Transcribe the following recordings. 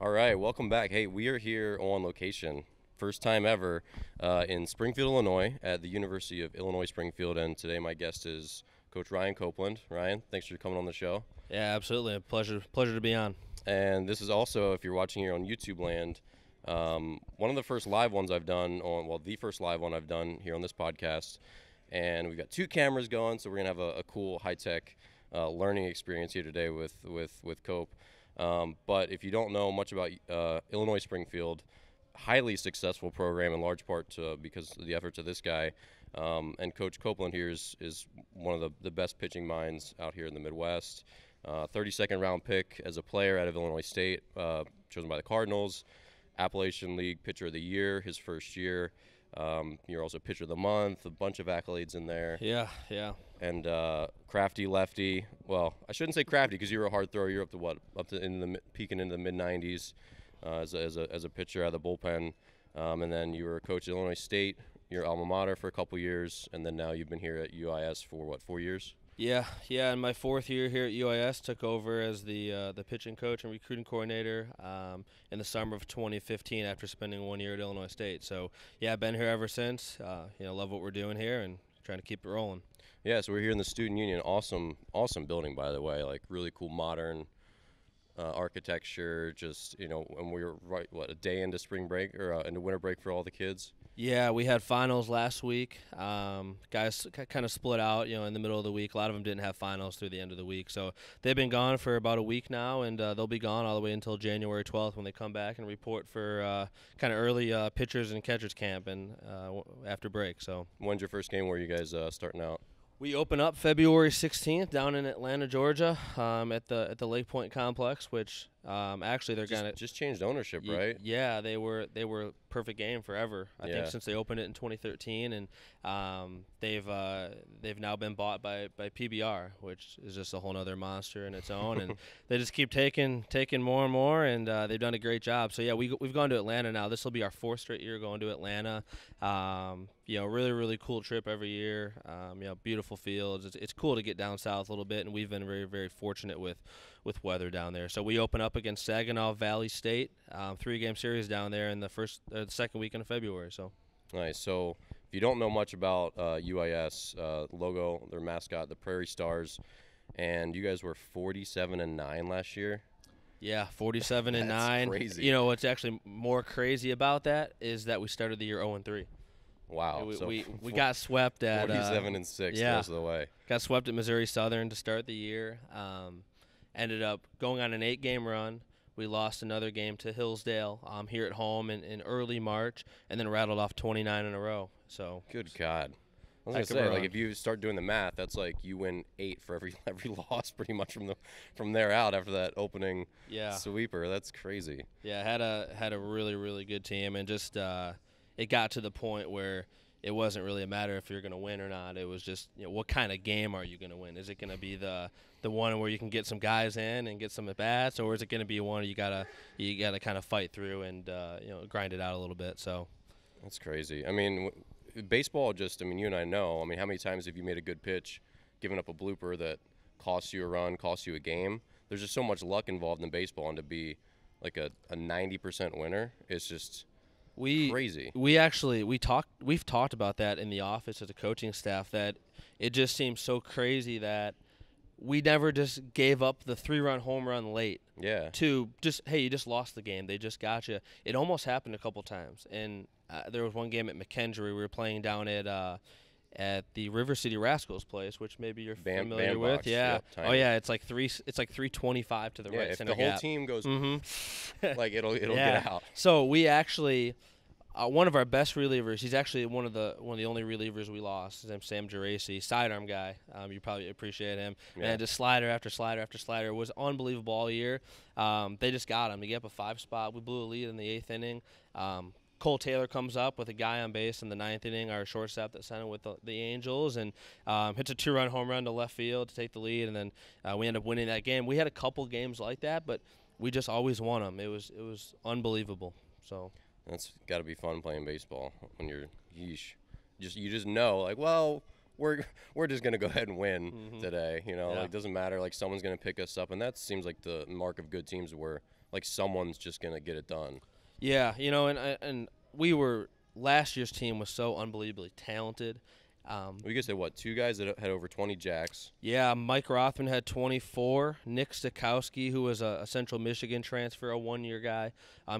All right, welcome back. Hey, we are here on location, first time ever, in Springfield, Illinois, at the University of Illinois-Springfield, and today my guest is Coach Ryan Copeland. Ryan, thanks for coming on the show. Yeah, absolutely. A pleasure to be on. And this is also, if you're watching here on YouTube land, one of the first live ones I've done the first live one I've done here on this podcast. And we've got two cameras going, so we're gonna have a cool high-tech learning experience here today with Cope. But if you don't know much about Illinois-Springfield, highly successful program in large part because of the efforts of this guy. And Coach Copeland here is one of the best pitching minds out here in the Midwest. 32nd round pick as a player out of Illinois State, chosen by the Cardinals. Appalachian League Pitcher of the Year his first year. You're also Pitcher of the Month, a bunch of accolades in there. Yeah. And crafty lefty. Well, I shouldn't say crafty because you're a hard thrower. You're peaking into the mid 90s as a pitcher out of the bullpen. And then you were a coach at Illinois State, your alma mater, for a couple years, and then now you've been here at UIS for 4 years? Yeah. In my fourth year here at UIS, took over as the pitching coach and recruiting coordinator in the summer of 2015 after spending 1 year at Illinois State. So yeah, I've been here ever since. Love what we're doing here and trying to keep it rolling. Yeah, so we're here in the Student Union. Awesome building, by the way. Like really cool modern architecture. Just and we were a day into spring break or into winter break for all the kids. Yeah, we had finals last week. Guys kind of split out, in the middle of the week. A lot of them didn't have finals through the end of the week. So they've been gone for about a week now, and they'll be gone all the way until January 12th when they come back and report for kind of early pitchers and catchers camp and after break. So when's your first game? Where are you guys starting out? We open up February 16th down in Atlanta, Georgia, at the Lake Point Complex, which actually they're just changed ownership, right? Yeah, they were perfect game forever. I think since they opened it in 2013, and they've now been bought by PBR, which is just a whole other monster in its own, and they just keep taking more and more, and they've done a great job. So yeah, we've gone to Atlanta now. This will be our 4th straight year going to Atlanta. Really cool trip every year. Beautiful fields. It's cool to get down south a little bit, and we've been very, very fortunate with weather down there. So we open up against Saginaw Valley State, 3-game series down there in the second weekend of February. So nice. So if you don't know much about UIS logo, their mascot, the Prairie Stars, and you guys were 47-9 last year. Yeah, 47-9. That's crazy. What's actually more crazy about that is that we started the year 0-3. Wow. We got swept at 47-6 yeah, most of the way. Got swept at Missouri Southern to start the year. Ended up going on an 8-game run. We lost another game to Hillsdale here at home in early March, and then rattled off 29 in a row. So good God. I was gonna say, like, if you start doing the math, that's like you win 8 for every loss pretty much from there out after that opening sweeper. That's crazy. Yeah, had a really, really good team, and just it got to the point where it wasn't really a matter if you're going to win or not. It was just, what kind of game are you going to win? Is it going to be the one where you can get some guys in and get some at bats, or is it going to be one you gotta kind of fight through and grind it out a little bit? So that's crazy. I mean, baseball you and I know. I mean, how many times have you made a good pitch, given up a blooper that costs you a run, costs you a game? There's just so much luck involved in baseball, and to be like a 90% winner, it's just crazy. We've talked about that in the office as a coaching staff, that it just seems so crazy that we never just gave up the 3-run home run late. Yeah. To just, hey, you just lost the game. They just got you. It almost happened a couple times. And there was one game at McKendree. We were playing down at the River City Rascals place, which maybe you're familiar with. Box. Yeah. Yep, yeah. It's like 325 to the right if center the whole gap. Team goes, like it'll get out. So we actually. One of our best relievers, he's actually one of the only relievers we lost. His name's Sam Geraci, sidearm guy. You probably appreciate him. Yeah. And just slider after slider after slider. It was unbelievable all year. They just got him. He gave up a 5 spot. We blew a lead in the 8th inning. Cole Taylor comes up with a guy on base in the 9th inning, our shortstop that sent him with the Angels, and hits a 2-run home run to left field to take the lead, and then we end up winning that game. We had a couple games like that, but we just always won them. It was unbelievable. So. That's got to be fun playing baseball when you're you just know, like, well, we're just gonna go ahead and win today. Like, doesn't matter, like, someone's gonna pick us up, and that seems like the mark of good teams where like someone's just gonna get it done. Yeah, and last year's team was so unbelievably talented. We could say, what, 2 guys that had over 20 jacks? Yeah, Mike Rothman had 24. Nick Stokowski, who was a Central Michigan transfer, a 1-year guy,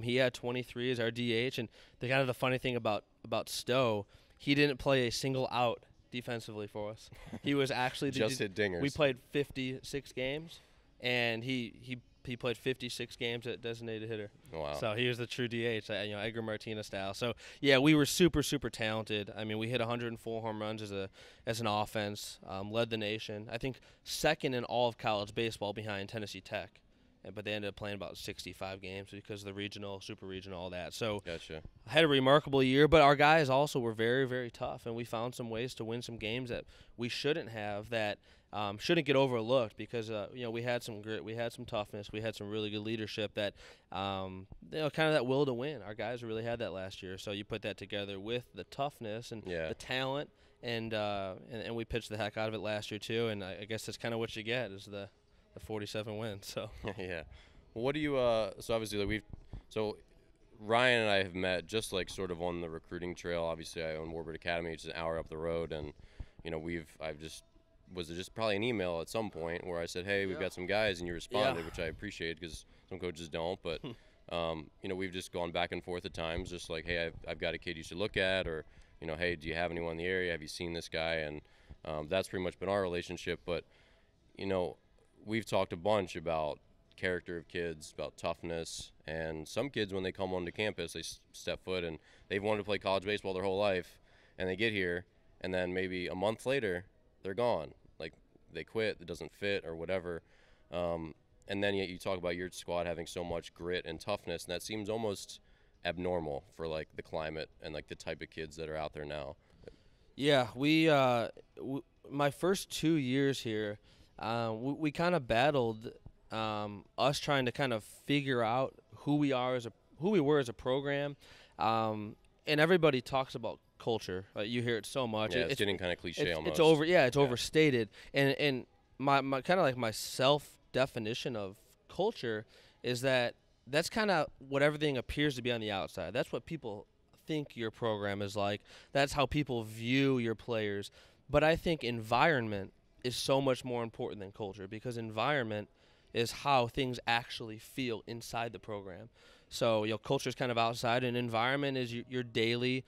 he had 23 as our DH. And the funny thing about Stowe, he didn't play a single out defensively for us. He was actually just hit dingers. We played 56 games, and he played 56 games at designated hitter. Wow. So he was the true DH, Edgar Martinez style. So, yeah, we were super, super talented. I mean, we hit 104 home runs as an offense, led the nation. I think second in all of college baseball behind Tennessee Tech. But they ended up playing about 65 games because of the regional, super regional, all that. So gotcha. I had a remarkable year, but our guys also were very, very tough, and we found some ways to win some games that we shouldn't have, that shouldn't get overlooked because we had some grit, we had some toughness, we had some really good leadership that kind of that will to win. Our guys really had that last year. So you put that together with the toughness and the talent, and we pitched the heck out of it last year too. And I guess that's kind of what you get is the 47 wins. So yeah. Well, what do you so obviously Ryan and I have met just like sort of on the recruiting trail. Obviously I own Warbird Academy, which is an hour up the road, and was it just probably an email at some point where I said, hey, we've got some guys, and you responded, which I appreciate because some coaches don't, but we've just gone back and forth at times, just like, hey, I've got a kid you should look at, or hey, do you have anyone in the area, have you seen this guy? And that's pretty much been our relationship. But we've talked a bunch about character of kids, about toughness, and some kids, when they come onto campus, they step foot and they've wanted to play college baseball their whole life, and they get here, and then maybe a month later they're gone, like they quit, it doesn't fit or whatever, and then yet you talk about your squad having so much grit and toughness, and that seems almost abnormal for like the climate and like the type of kids that are out there now. Yeah, my first 2 years here, we kind of battled us trying to kind of figure out who we were as a program, and everybody talks about culture. You hear it so much. Yeah, it's getting kind of cliche almost. It's overstated, and my kind of like my self definition of culture is that's kind of what everything appears to be on the outside. That's what people think your program is like. That's how people view your players. But I think environment is so much more important than culture, because environment is how things actually feel inside the program. So culture is kind of outside, and environment is your daily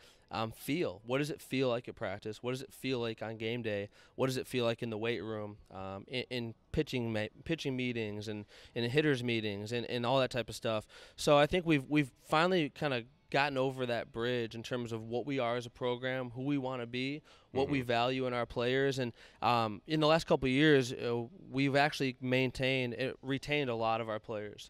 feel. What does it feel like at practice? What does it feel like on game day? What does it feel like in the weight room, in pitching meetings and in hitters meetings and all that type of stuff? So I think we've finally kind of gotten over that bridge in terms of what we are as a program, who we want to be, what we value in our players. And in the last couple of years, we've actually retained a lot of our players.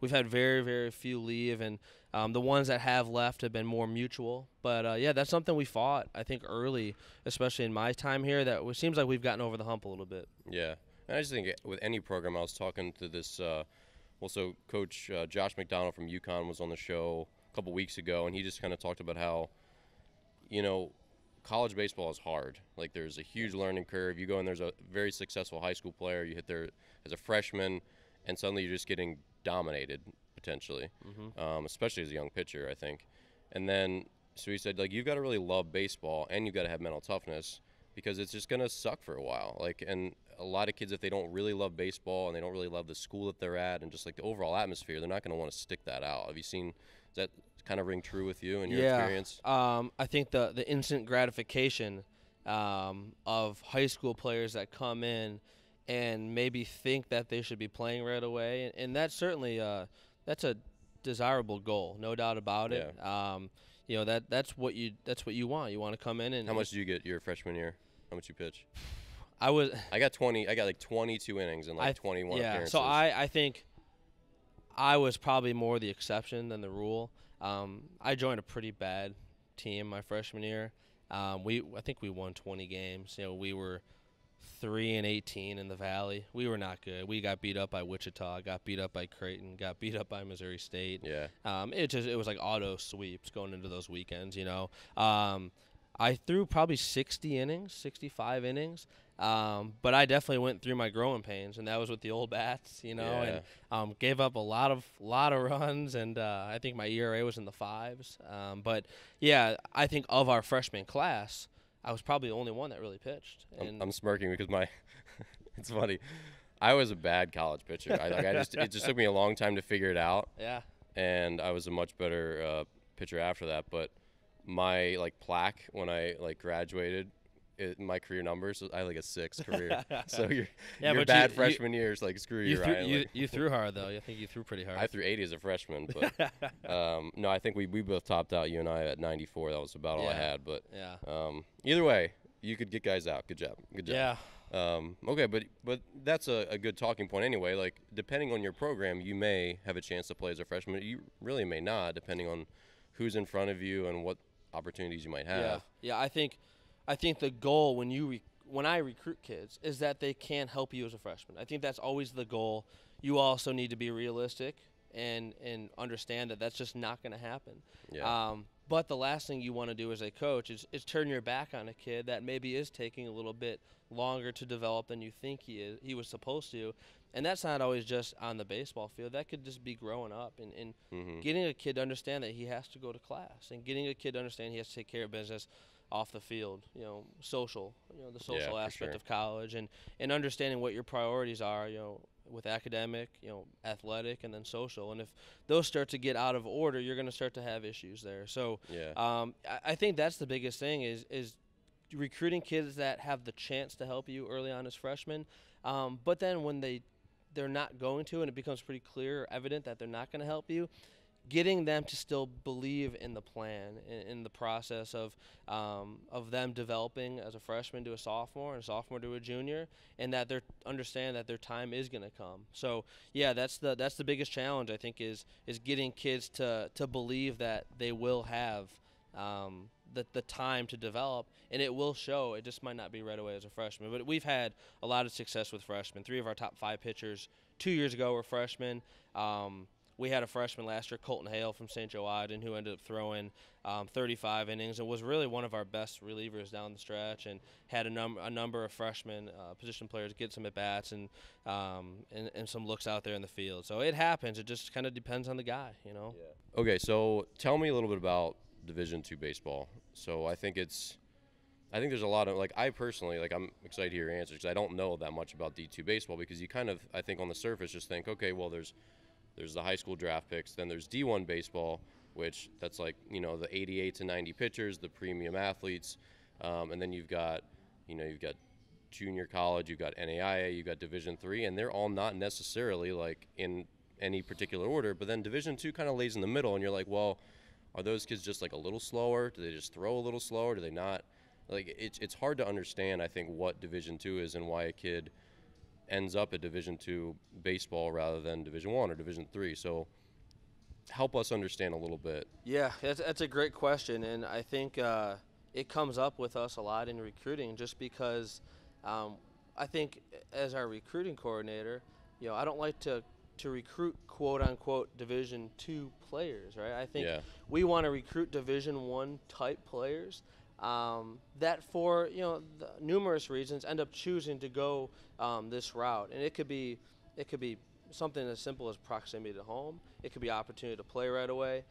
We've had very, very few leave, and the ones that have left have been more mutual. But, that's something we fought, I think, early, especially in my time here, that it seems like we've gotten over the hump a little bit. Yeah. And I just think with any program, I was talking to this so Coach Josh McDonald from UConn was on the show couple weeks ago, and he just kind of talked about how college baseball is hard. Like, there's a huge learning curve. You go and there's a very successful high school player, you hit there as a freshman, and suddenly you're just getting dominated potentially, especially as a young pitcher, I think. And then so he said, like, you've got to really love baseball, and you've got to have mental toughness, because it's just going to suck for a while. Like, and a lot of kids, if they don't really love baseball and they don't really love the school that they're at and just like the overall atmosphere, they're not going to want to stick that out. Have you seen, does that kind of ring true with you and your experience? I think the instant gratification of high school players that come in and maybe think that they should be playing right away, and that's certainly that's a desirable goal, no doubt about it. That's what you want. You want to come in and. How much did you get your freshman year? How much you pitch? I got like 22 innings and 21 appearances. So I think I was probably more the exception than the rule. I joined a pretty bad team my freshman year. I think we won 20 games. We were 3-18 in the Valley. We were not good. We got beat up by Wichita, got beat up by Creighton, got beat up by Missouri State. Yeah. It was like auto sweeps going into those weekends. I threw probably 65 innings, But I definitely went through my growing pains, and that was with the old bats, and gave up a lot of runs, and I think my ERA was in the 5s. But yeah, I think of our freshman class, I was probably the only one that really pitched. And I'm smirking because it's funny. I was a bad college pitcher. It just took me a long time to figure it out. Yeah. And I was a much better pitcher after that. But my plaque when I graduated, my career numbers, I had a 6 career. So your bad freshman year is screw you, Ryan. You threw hard though. I think you threw pretty hard. I threw 80 as a freshman, but no, I think we both topped out, you and I, at 94. That was about all I had. But either way, you could get guys out. Good job. Yeah. Okay, but that's a good talking point anyway. Depending on your program, you may have a chance to play as a freshman. You really may not, depending on who's in front of you and what opportunities you might have. Yeah. I think the goal when I recruit kids is that they can help you as a freshman. I think that's always the goal. You also need to be realistic and understand that that's just not going to happen. Yeah. But the last thing you want to do as a coach is turn your back on a kid that maybe is taking a little bit longer to develop than you think he was supposed to. And that's not always just on the baseball field. That could just be growing up and getting a kid to understand that he has to go to class, and getting a kid to understand he has to take care of business off the field, social, the social aspect of college, and understanding what your priorities are, with academic, athletic, and then social. And if those start to get out of order, you're going to start to have issues there. So I think that's the biggest thing is recruiting kids that have the chance to help you early on as freshmen. But then when they're not going to, and it becomes pretty clear or evident that they're not going to help you, getting them to still believe in the plan, in the process of them developing as a freshman to a sophomore and a sophomore to a junior, and that they understand that their time is going to come. So yeah, that's the biggest challenge, I think, is getting kids to believe that they will have the time to develop, and it will show. It just might not be right away as a freshman. But we've had a lot of success with freshmen. 3 of our top 5 pitchers 2 years ago were freshmen. We had a freshman last year, Colton Hale from St. Joe Ogden, who ended up throwing 35 innings and was really one of our best relievers down the stretch, and had a number of freshman position players get some at-bats and some looks out there in the field. So it happens. It just kind of depends on the guy, Yeah. Okay, so tell me a little bit about Division II baseball. So I think there's a lot of, I personally, I'm excited to hear your answers because I don't know that much about D2 baseball, because you kind of, I think on the surface, just think, okay, well, there's the high school draft picks, then there's D1 baseball, which that's the 88 to 90 pitchers, the premium athletes, and then you've got junior college, you've got NAIA, you've got Division III, and they're all not necessarily in any particular order, but then Division II kind of lays in the middle, and you're like, well, are those kids just a little slower? Do they just throw a little slower? Do they not? It's hard to understand, I think, what Division II is and why a kid ends up at Division II baseball rather than Division I or Division III. So help us understand a little bit. Yeah, that's a great question, and I think it comes up with us a lot in recruiting, just because I think as our recruiting coordinator, I don't like to recruit quote-unquote Division II players, right? I think we want to recruit Division I type players that for the numerous reasons end up choosing to go this route, and it could be something as simple as proximity to home. It could be opportunity to play right away.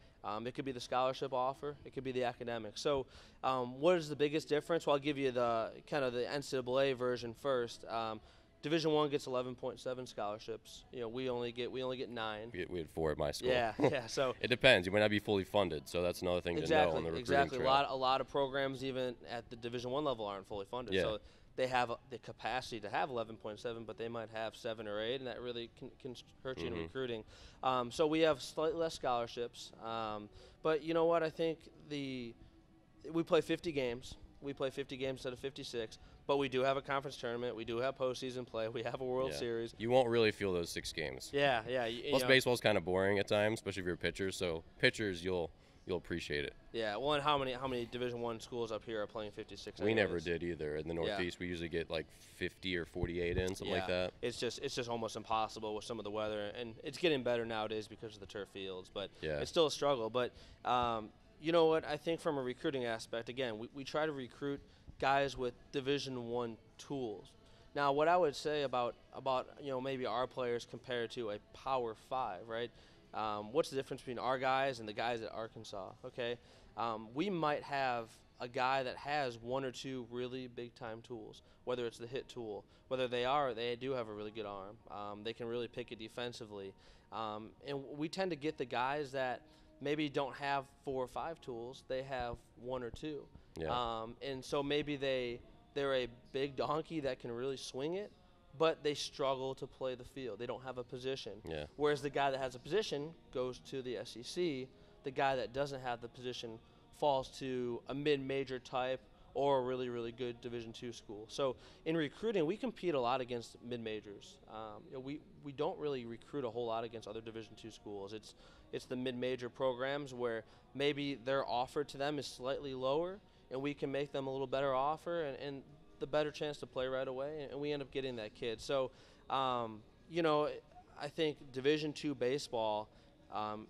It could be the scholarship offer. It could be the academics. So what is the biggest difference? Well, I'll give you the kind of the NCAA version first. Division I gets 11.7 scholarships. We only get 9. We had 4 at my school. Yeah. So it depends. You might not be fully funded, so that's another thing to know on the recruiting trail. A lot of programs, even at the Division I level, aren't fully funded. Yeah. So they have the capacity to have 11.7, but they might have 7 or 8, and that really can hurt you in recruiting. So we have slightly less scholarships. But you know what? I think we play 50 games. We play 50 games instead of 56. But we do have a conference tournament. We do have postseason play. We have a World Series. You won't really feel those 6 games. Yeah. Plus, baseball's kind of boring at times, especially if you're a pitcher. So pitchers, you'll appreciate it. Yeah. Well, and how many Division I schools up here are playing 56? We never did either. In the Northeast, we usually get 50 or 48 in, something like that. It's just almost impossible with some of the weather, and it's getting better nowadays because of the turf fields. But it's still a struggle. But you know what? I think from a recruiting aspect, again, we try to recruit guys with Division I tools. Now, what I would say about maybe our players compared to a Power 5, right? What's the difference between our guys and the guys at Arkansas? Okay, we might have a guy that has one or two really big-time tools, whether it's the hit tool, whether they do have a really good arm. They can really pick it defensively. And we tend to get the guys that maybe don't have 4 or 5 tools. They have 1 or 2. Yeah. And so maybe they're a big donkey that can really swing it, but they struggle to play the field. They don't have a position. Yeah. Whereas the guy that has a position goes to the SEC. The guy that doesn't have the position falls to a mid-major type or a really, really good Division II school. So in recruiting, we compete a lot against mid-majors. We don't really recruit a whole lot against other Division II schools. It's the mid-major programs where maybe their offer to them is slightly lower, and we can make them a little better offer and the better chance to play right away, and we end up getting that kid. So, I think Division II baseball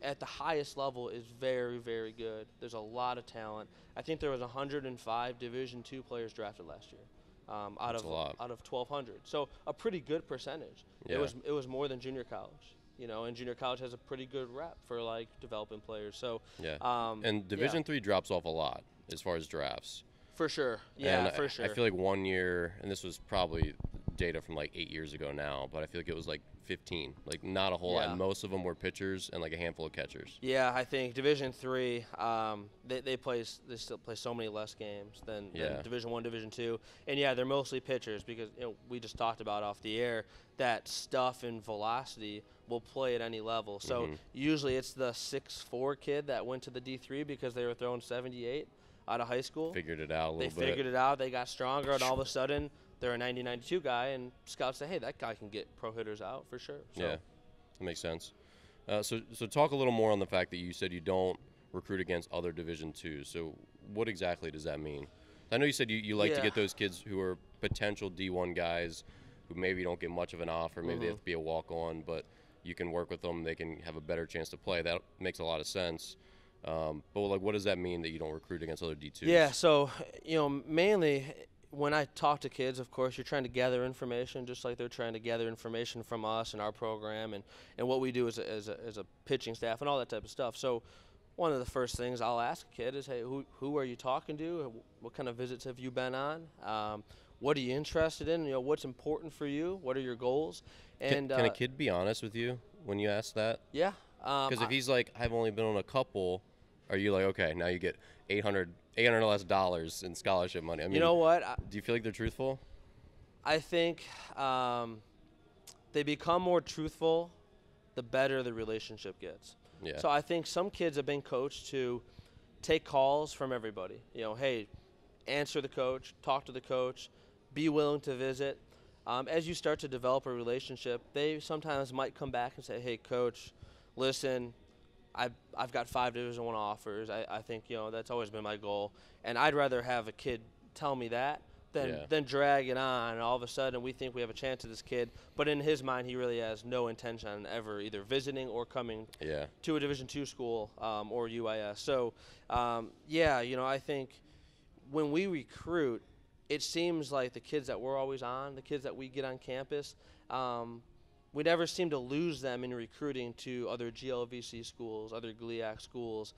at the highest level is very, very good. There's a lot of talent. I think there was 105 Division II players drafted last year out of 1,200. So a pretty good percentage. Yeah. It was more than junior college. And junior college has a pretty good rep for like developing players. So yeah. And Division III drops off a lot as far as drafts. For sure. Yeah, for sure. I feel like one year, and this was probably data from like 8 years ago now, but I feel like it was like 15. Like not a whole lot. And most of them were pitchers and like a handful of catchers. Yeah, I think Division III, they still play so many less games than Division I, Division II. And yeah, they're mostly pitchers because we just talked about off the air that Stuff and Velocity will play at any level. So usually it's the 6'4" kid that went to the D3 because they were throwing 78 out of high school. Figured it out a little bit. They figured it out. They got stronger, and all of a sudden they're a 90-92 guy, and scouts say, hey, that guy can get pro hitters out for sure. So. Yeah, that makes sense. So talk a little more on the fact that you said you don't recruit against other Division IIs. So what exactly does that mean? I know you said you like to get those kids who are potential D1 guys who maybe don't get much of an offer. Maybe they have to be a walk-on, but you can work with them. They can have a better chance to play. That makes a lot of sense. But like, what does that mean that you don't recruit against other D2s? Yeah, so mainly when I talk to kids, of course, you're trying to gather information, just like they're trying to gather information from us and our program and what we do as a pitching staff and all that type of stuff. So one of the first things I'll ask a kid is, hey, who are you talking to? What kind of visits have you been on? What are you interested in? What's important for you? What are your goals? And can a kid be honest with you when you ask that? Yeah. Because if he's like, I've only been on a couple, are you like, okay, now you get $800 less in scholarship money? I mean, you know what? Do you feel like they're truthful? I think they become more truthful the better the relationship gets. Yeah. So I think some kids have been coached to take calls from everybody. Hey, answer the coach, talk to the coach, be willing to visit. As you start to develop a relationship, they sometimes might come back and say, hey, coach, listen, I've got 5 Division I offers. I think, that's always been my goal. And I'd rather have a kid tell me that than drag it on. And all of a sudden we think we have a chance at this kid. But in his mind, he really has no intention on ever either visiting or coming to a Division II school or UIS. So, I think when we recruit, it seems like the kids that we're always on, the kids that we get on campus, we never seem to lose them in recruiting to other GLVC schools, other GLIAC schools.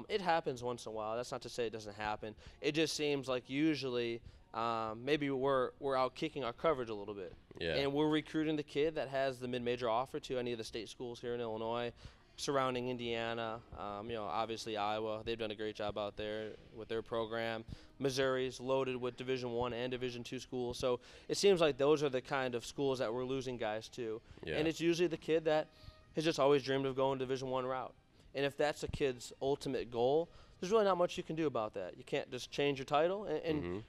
It happens once in a while. That's not to say it doesn't happen. It just seems like usually maybe we're out kicking our coverage a little bit. Yeah. And we're recruiting the kid that has the mid-major offer to any of the state schools here in Illinois, surrounding Indiana, obviously Iowa. They've done a great job out there with their program. Missouri's loaded with Division I and Division II schools. So it seems like those are the kind of schools that we're losing guys to. Yeah. And it's usually the kid that has just always dreamed of going Division I route. And if that's a kid's ultimate goal, there's really not much you can do about that. You can't just change your title. And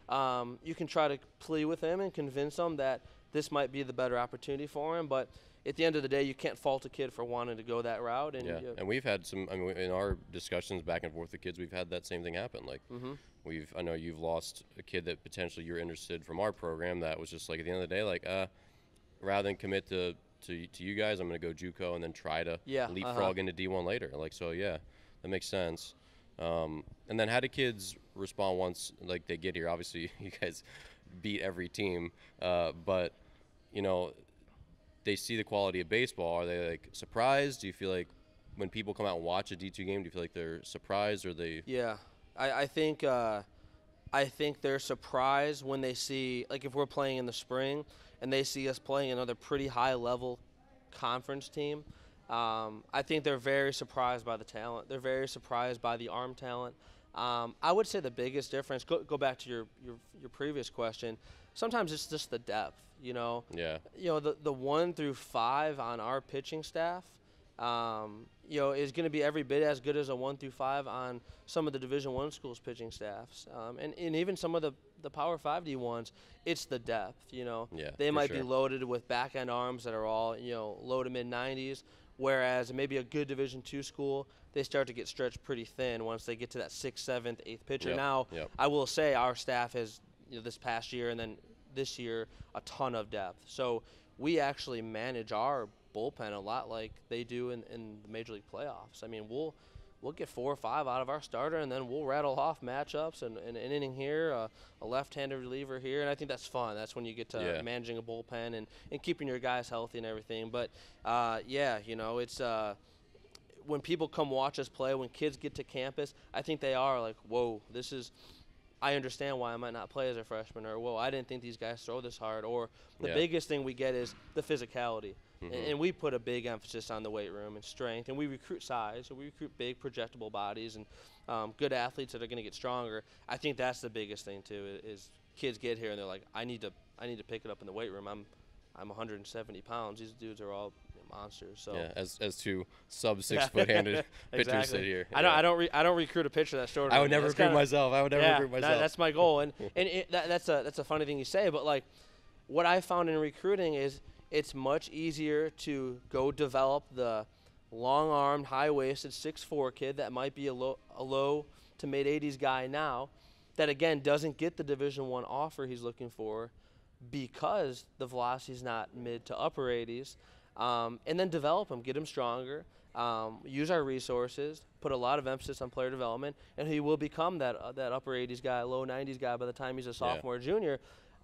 you can try to plead with him and convince him that this might be the better opportunity for him. But at the end of the day, you can't fault a kid for wanting to go that route. And and we've had some. I mean, in our discussions back and forth with kids, we've had that same thing happen. Like, I know you've lost a kid that potentially you're interested from our program. That was just like at the end of the day, like, rather than commit to you guys, I'm going to go JUCO and then try to leapfrog into D1 later. Like, so that makes sense. And then how do kids respond once like they get here? Obviously, you guys beat every team. But, you know, they see the quality of baseball. Are they, like, surprised? Do you feel like when people come out and watch a D2 game, do you feel like they're surprised, or they? Yeah, I think they're surprised when they see, like, if we're playing in the spring and they see us playing another pretty high-level conference team. I think they're very surprised by the talent. They're very surprised by the arm talent. I would say the biggest difference, go back to your previous question, sometimes it's just the depth, you know. Yeah. You know, the 1 through 5 on our pitching staff, you know, is going to be every bit as good as a 1 through 5 on some of the Division I schools' pitching staffs. And even some of the Power 5 D1s, it's the depth, you know. Yeah, they might sure. be loaded with back-end arms that are all, you know, low to mid-90s, whereas maybe a good Division II school, they start to get stretched pretty thin once they get to that 6th, 7th, 8th pitcher. Yep, Now, yep. I will say our staff has, you know, this past year and then this year, a ton of depth. So we actually manage our bullpen a lot like they do in the Major League playoffs. I mean, we'll get 4 or 5 out of our starter, and then we'll rattle off matchups and an inning here, a left-handed reliever here, and I think that's fun. That's when you get to managing a bullpen and keeping your guys healthy and everything. But, yeah, you know, it's when people come watch us play, when kids get to campus, I think they are like, whoa, this is – I understand why I might not play as a freshman, or, whoa, I didn't think these guys throw this hard. Or the biggest thing we get is the physicality. And we put a big emphasis on the weight room and strength, and we recruit size, so we recruit big, projectable bodies and good athletes that are going to get stronger. I think that's the biggest thing too. Is kids get here and they're like, I need to pick it up in the weight room. I'm 170 pounds. These dudes are all monsters. So yeah, as 2 sub-6-foot-handed pitchers sit here. I don't recruit a pitcher that's shorter. I would never recruit myself. That's my goal, and that's a funny thing you say, but like what I found in recruiting is it's much easier to go develop the long-armed, high-waisted 6'4" kid that might be a low to mid-80s guy now that, again, doesn't get the Division I offer he's looking for because the velocity's not mid to upper 80s, and then develop him, get him stronger, use our resources, put a lot of emphasis on player development, and he will become that upper 80s guy, low 90s guy by the time he's a sophomore or junior.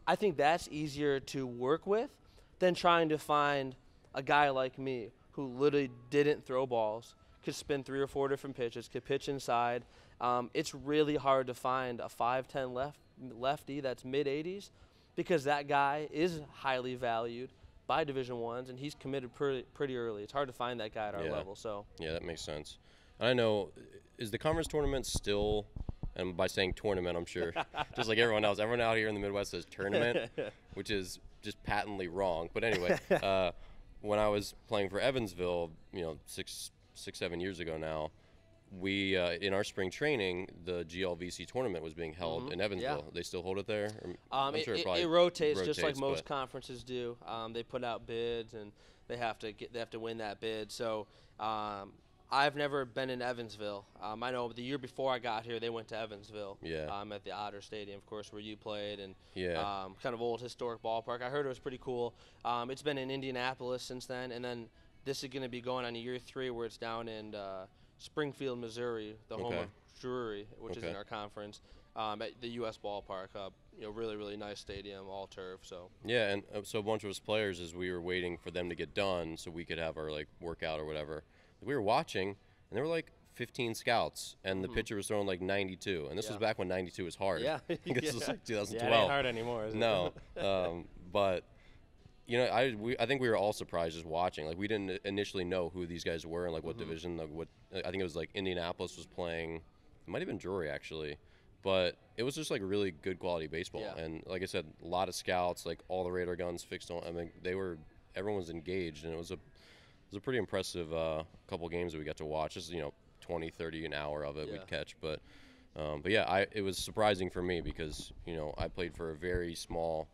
I think that's easier to work with than trying to find a guy like me who literally didn't throw balls, could spin 3 or 4 different pitches, could pitch inside. It's really hard to find a 5'10" lefty that's mid-80s because that guy is highly valued by Division I's, and he's committed pretty early. It's hard to find that guy at our level. So yeah, that makes sense. I know, is the conference tournament still, and by saying tournament, I'm sure, just like everyone else, everyone out here in the Midwest says tournament, which is just patently wrong. But anyway, when I was playing for Evansville, you know, 7 years ago now, we in our spring training, the GLVC tournament was being held in Evansville. They still hold it there? It rotates just like most conferences do. They put out bids, and they have to win that bid. So I've never been in Evansville. I know the year before I got here, they went to Evansville. At the Otter Stadium, of course, where you played, and kind of old historic ballpark. I heard it was pretty cool. It's been in Indianapolis since then, and then this is going to be going on year 3, where it's down in Springfield, Missouri, the home of Drury, which is in our conference, at the U.S. ballpark. Really, really nice stadium, all turf. So yeah, and so a bunch of us players, as we were waiting for them to get done so we could have our workout or whatever, we were watching, and there were like 15 scouts, and the pitcher was throwing like 92, and this was back when 92 was hard. Yeah, This was like 2012. Yeah, it ain't hard anymore, is it? No, but you know, I think we were all surprised just watching. Like, we didn't initially know who these guys were and like what division. Like, I think it was like Indianapolis was playing. It might have been Drury actually, but it was just like really good quality baseball. Yeah. And like I said, a lot of scouts, like all the radar guns fixed on. I mean, everyone was engaged, and it was a pretty impressive couple games that we got to watch. Just 20, 30 an hour of it we'd catch, but yeah, it was surprising for me because I played for a very small,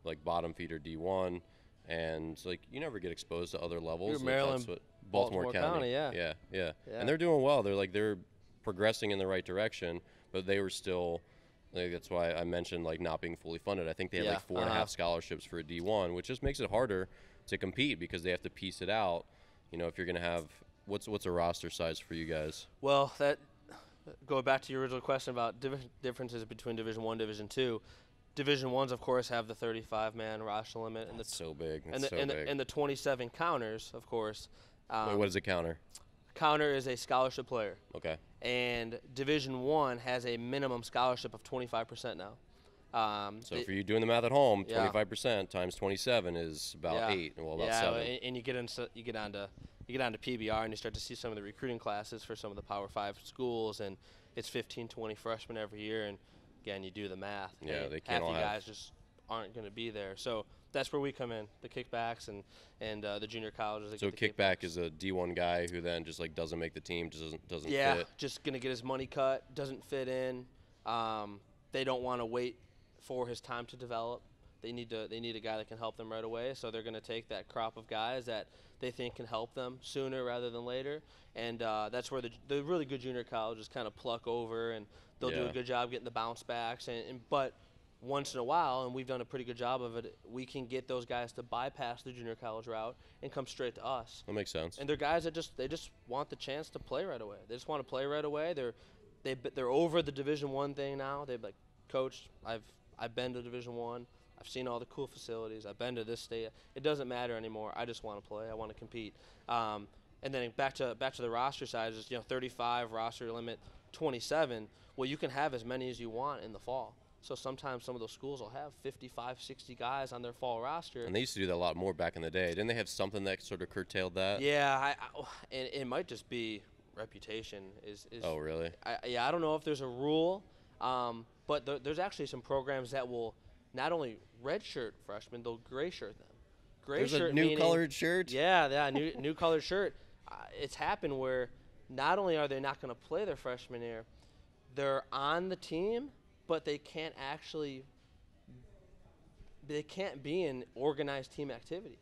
like bottom feeder D1. And like you never get exposed to other levels. Maryland, Baltimore County. Yeah. And they're doing well. They're progressing in the right direction, but they were still. Like, that's why I mentioned like not being fully funded. I think they had like 4.5 scholarships for a D1, which just makes it harder to compete because they have to piece it out. If you're gonna have what's a roster size for you guys? Well, that going back to your original question about differences between Division I, Division II. Division I's, of course, have the 35-man roster limit, and That's so big. And the 27 counters, of course. Wait, what is a counter? Counter is a scholarship player. Okay. And Division I has a minimum scholarship of 25% now. So for you doing the math at home, 25% times 27 is about 8. Well, about 7. And you get onto PBR, and you start to see some of the recruiting classes for some of the Power 5 schools, and it's 15, 20 freshmen every year. And again, you do the math. Yeah, they can't half all the have. guys just aren't going to be there. So that's where we come in, the kickbacks and the junior colleges. So kickback is a D1 guy who then just like doesn't make the team, just doesn't fit. Yeah, just going to get his money cut, doesn't fit in. They don't want to wait for his time to develop. They need a guy that can help them right away. So they're going to take that crop of guys that they think can help them sooner rather than later. And that's where the really good junior colleges kind of pluck over, and they'll do a good job getting the bounce backs. But once in a while, and we've done a pretty good job of it, we can get those guys to bypass the junior college route and come straight to us. That makes sense. And they're guys that just want the chance to play right away. They just want to play right away. They're over the Division I thing now. They're like, Coach, I've been to Division I. I've seen all the cool facilities. I've been to this state. It doesn't matter anymore. I just want to play. I want to compete. And then back to the roster side, just 35 roster limit, 27. Well, you can have as many as you want in the fall. So sometimes some of those schools will have 55, 60 guys on their fall roster. And they used to do that a lot more back in the day. Didn't they have something that sort of curtailed that? Yeah, and it might just be reputation. Oh, really? I don't know if there's a rule, but there's actually some programs that will not only redshirt freshmen, they'll gray shirt them. There's a new colored shirt? Yeah, new colored shirt. It's happened where not only are they not going to play their freshman year, they're on the team, but they can't be in organized team activity.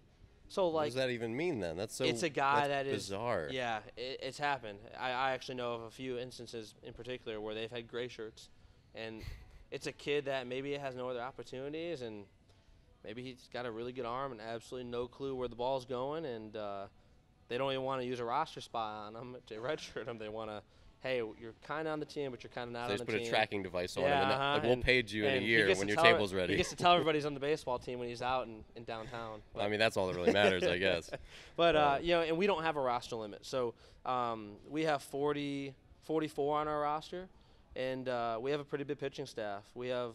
So like, what does that even mean then? That's so. It's a guy that is bizarre. Yeah, it's happened. I actually know of a few instances in particular where they've had gray shirts, and it's a kid that maybe has no other opportunities, and maybe he's got a really good arm and absolutely no clue where the ball's going, and they don't even want to use a roster spot on him to redshirt him. They want to, hey, you're kind of on the team, but you're kind of not on the team. They just put a tracking device on him, and like, we'll pay you in a year when your tell table's ready. He gets to tell everybody he's on the baseball team when he's out in downtown. I mean, that's all that really matters, I guess. But, and we don't have a roster limit. So we have 44 on our roster, and we have a pretty big pitching staff. We have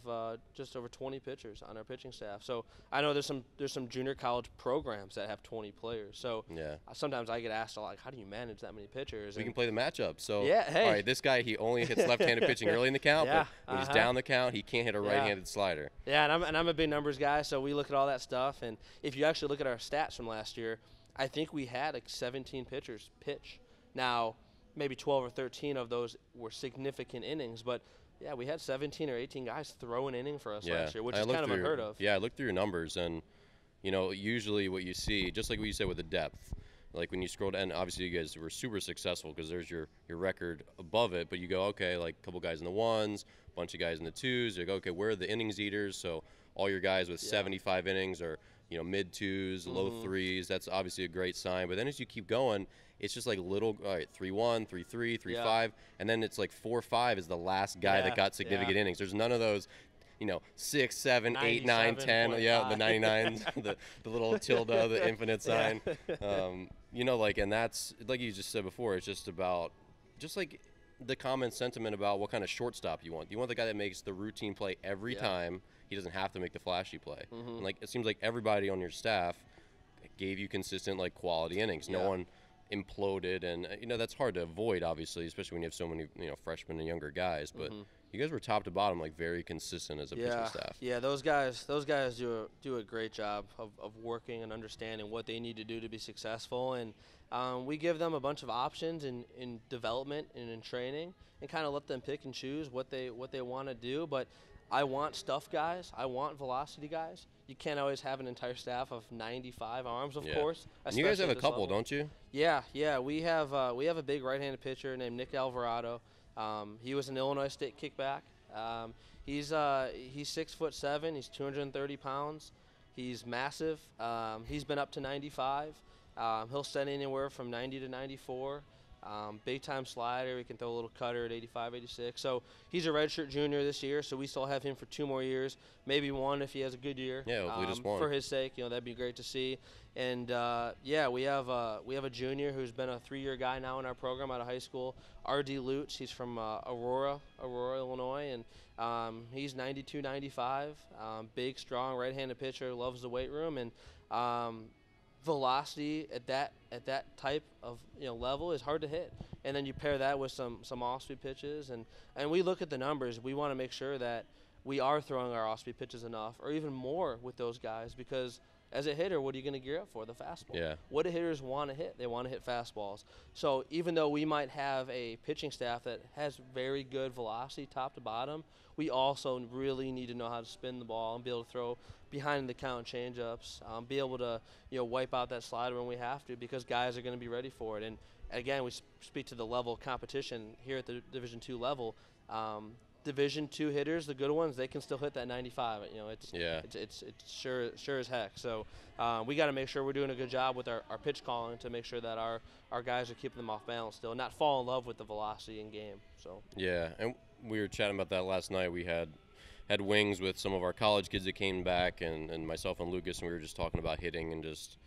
just over 20 pitchers on our pitching staff. So I know there's some junior college programs that have 20 players. So sometimes I get asked, like, how do you manage that many pitchers? We can play the matchup. So hey. All right, this guy, he only hits left-handed pitching early in the count, but when he's down the count, he can't hit a right-handed slider. Yeah, and I'm a big numbers guy, so we look at all that stuff. And if you actually look at our stats from last year, I think we had like 17 pitchers pitch. Now, maybe 12 or 13 of those were significant innings, but yeah, we had 17 or 18 guys throw an inning for us last year, which is kind of unheard of. Yeah, I looked through your numbers, and usually what you see, just like what you said with the depth, like when you scroll down, obviously you guys were super successful because there's your record above it, but you go, okay, like a couple guys in the ones, a bunch of guys in the twos. You go, okay, where are the innings eaters? So all your guys with 75 innings are mid twos, low threes. That's obviously a great sign. But then as you keep going, it's just like little, all right, 3-1, 3-3, 3-5, and then it's like 4-5 is the last guy that got significant innings. There's none of those, 6, 7, 8, 9, 10. Yeah, the 99s, the little tilde, the infinite sign. And that's like you just said before. It's just about like the common sentiment about what kind of shortstop you want. You want the guy that makes the routine play every time. He doesn't have to make the flashy play. And like it seems like everybody on your staff gave you consistent like quality innings. No one imploded, and that's hard to avoid, obviously, especially when you have so many freshmen and younger guys. But you guys were top to bottom like very consistent as a pitching staff. Yeah, those guys do a great job of working and understanding what they need to do to be successful, and we give them a bunch of options in development and in training, and kind of let them pick and choose what they want to do. But I want stuff guys. I want velocity guys. You can't always have an entire staff of 95 arms, of course. And you guys have a couple, don't you? Yeah. We have a big right-handed pitcher named Nick Alvarado. He was an Illinois State kickback. He's 6'7". He's 230 pounds. He's massive. He's been up to 95. He'll set anywhere from 90 to 94. Big time slider. He can throw a little cutter at 85, 86. So he's a redshirt junior this year, so we still have him for 2 more years, maybe 1 if he has a good year. Yeah, hopefully just 1. For his sake, that'd be great to see. And we have a junior who's been a 3-year guy now in our program out of high school, R.D. Lutz. He's from Aurora, Illinois, and he's 92, 95. Big, strong, right-handed pitcher, loves the weight room, and velocity at that type of level is hard to hit. And then you pair that with some off-speed pitches, and we look at the numbers. We want to make sure that we are throwing our off-speed pitches enough, or even more with those guys, because as a hitter, what are you going to gear up for? The fastball. Yeah. What do hitters want to hit? They want to hit fastballs. So even though we might have a pitching staff that has very good velocity top to bottom, we also really need to know how to spin the ball and be able to throw behind the count change-ups, be able to wipe out that slider when we have to, because guys are going to be ready for it. And again, we speak to the level of competition here at the Division II level. Division II hitters, the good ones, they can still hit that 95. It's sure as heck. So we got to make sure we're doing a good job with our pitch calling to make sure that our guys are keeping them off balance still, not fall in love with the velocity in game. So yeah, and we were chatting about that last night. We had wings with some of our college kids that came back, and myself and Lucas, and we were just talking about hitting, and just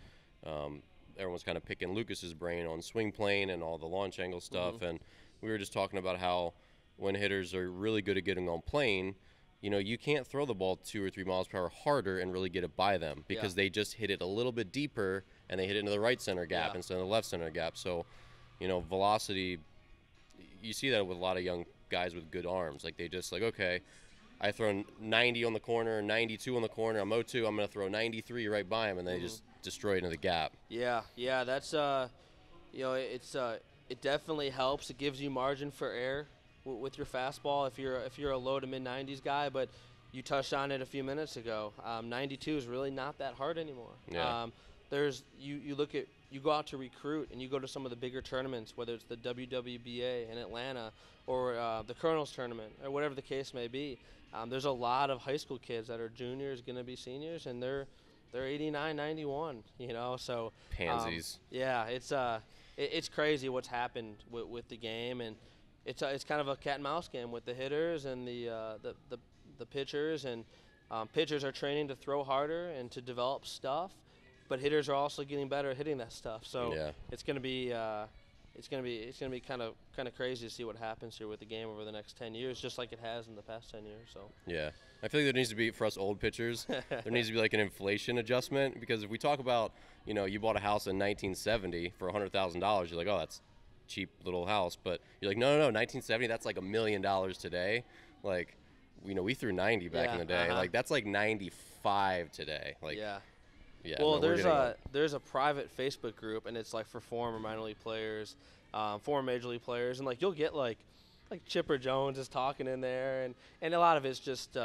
everyone's kind of picking Lucas's brain on swing plane and all the launch angle stuff. Mm-hmm. And we were just talking about how when hitters are really good at getting on plane, you can't throw the ball 2 or 3 miles per hour harder and really get it by them, because they just hit it a little bit deeper and they hit it into the right center gap instead of the left center gap. So, velocity, you see that with a lot of young guys with good arms. Like, they just okay, I throw 90 on the corner, 92 on the corner, I'm 0-2, I'm going to throw 93 right by him, and they just destroy it into the gap. Yeah, that's it definitely helps. It gives you margin for error with your fastball if you're a low to mid 90s guy. But you touched on it a few minutes ago. 92 is really not that hard anymore. Yeah. You go out to recruit and you go to some of the bigger tournaments, whether it's the WWBA in Atlanta or the Colonel's tournament or whatever the case may be. There's a lot of high school kids that are juniors, going to be seniors, and they're 89, 91. So pansies. It's crazy what's happened with the game, and it's kind of a cat and mouse game with the hitters and the pitchers, and pitchers are training to throw harder and to develop stuff, but hitters are also getting better at hitting that stuff. So it's going to be kind of crazy to see what happens here with the game over the next 10 years, just like it has in the past 10 years. So yeah, I feel like there needs to be, for us old pitchers, there needs to be like an inflation adjustment, because if we talk about, you bought a house in 1970 for $100,000, you're like, oh, that's cheap little house. But you're like, no, 1970, that's like $1 million today. Like, we threw 90 back in the day. Like, that's like 95 today. Like, yeah. Well, there's a private Facebook group, and it's like for former minor league players, former major league players, and like you'll get like Chipper Jones is talking in there, and a lot of it's just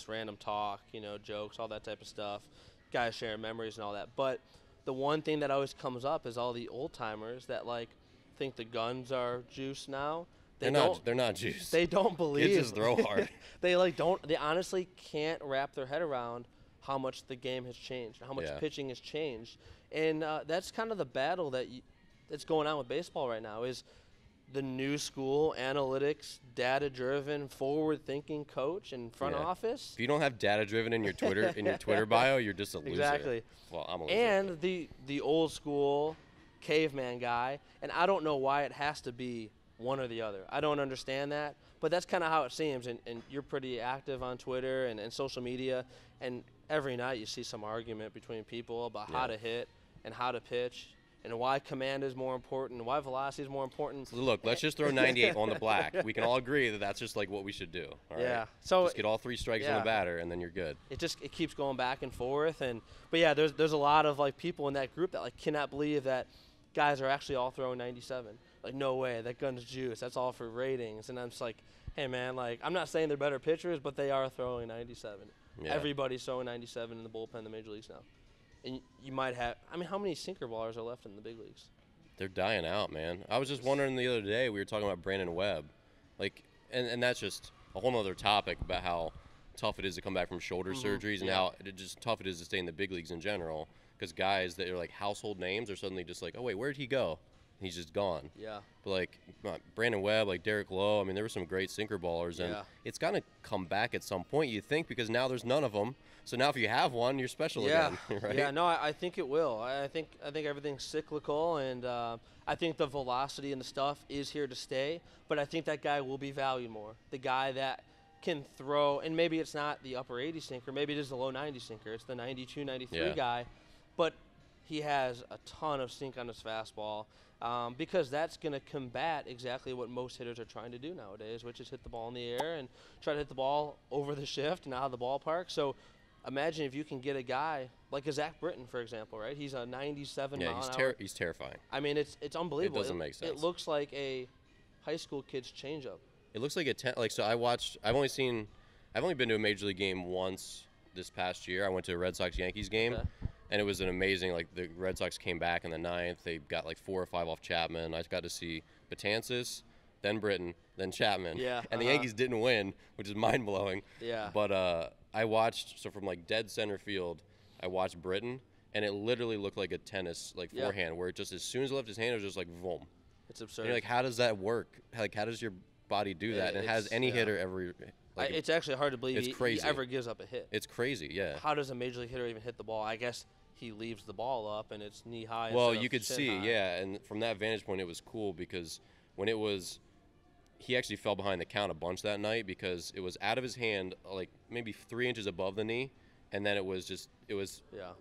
random talk, jokes, all that type of stuff, guys sharing memories and all that. But the one thing that always comes up is all the old timers that think the guns are juice now. They're not juice. They don't believe. Kids just throw hard. They honestly can't wrap their head around how much the game has changed, how much pitching has changed. And that's kind of the battle that's going on with baseball right now, is the new school, analytics, data-driven, forward-thinking coach and front office. If you don't have data-driven in your Twitter bio, you're just a loser. Exactly. Well, I'm a loser. And the old school caveman guy, and I don't know why it has to be one or the other. I don't understand that, but that's kind of how it seems. And you're pretty active on Twitter and social media, and every night you see some argument between people about how to hit and how to pitch, and why command is more important, and why velocity is more important. So look, let's just throw 98 on the black. We can all agree that that's just like what we should do. All right? So just get all 3 strikes on the batter, and then you're good. It keeps going back and forth, but yeah, there's a lot of people in that group that cannot believe that guys are actually all throwing 97. Like, no way, that gun's juice. That's all for ratings. And I'm just like, hey man, I'm not saying they're better pitchers, but they are throwing 97. Yeah. Everybody's throwing 97 in the bullpen in the major leagues now. And you might have – how many sinker ballers are left in the big leagues? They're dying out, man. I was just wondering the other day, we were talking about Brandon Webb. And that's just a whole other topic about how tough it is to come back from shoulder surgeries and how just tough it is to stay in the big leagues in general, because guys that are household names are suddenly just like, oh, wait, where'd he go? he's just gone. Yeah. But like Brandon Webb, like Derek Lowe, I mean, there were some great sinker ballers, and it's gonna come back at some point, you think, because now there's none of them. So now if you have one, you're special again, right? Yeah, no, I think it will. I think everything's cyclical, and I think the velocity and the stuff is here to stay. But I think that guy will be valued more. The guy that can throw, and maybe it's not the upper 80 sinker, maybe it is the low 90 sinker. It's the 92, 93 guy, but he has a ton of sink on his fastball. Because that's going to combat exactly what most hitters are trying to do nowadays, which is hit the ball in the air and try to hit the ball over the shift and out of the ballpark. So imagine if you can get a guy like a Zach Britton, for example, right? He's a 97 mile an hour. He's terrifying. I mean, it's unbelievable. It doesn't make sense. It looks like a high school kid's changeup. It looks like so I've only been to a major league game once this past year. I went to a Red Sox-Yankees game. Okay. And it was an amazing, like, the Red Sox came back in the 9th. They got, like, 4 or 5 off Chapman. I got to see Betances, then Britton, then Chapman. Yeah. And the Yankees didn't win, which is mind-blowing. Yeah. But I watched, so from, like, dead center field, I watched Britton, and it literally looked like a tennis, like, forehand, where it just, as soon as it left his hand, it was just like, boom. It's absurd. And you're like, how does that work? Like, how does your body do that? And has any hitter ever... Like, it's actually hard to believe he ever gives up a hit. It's crazy, yeah. How does a major league hitter even hit the ball? I guess he leaves the ball up and it's knee high. Well, you could see, and from that vantage point, it was cool because when it was, he actually fell behind the count a bunch that night because it was out of his hand, like maybe 3 inches above the knee, and then it was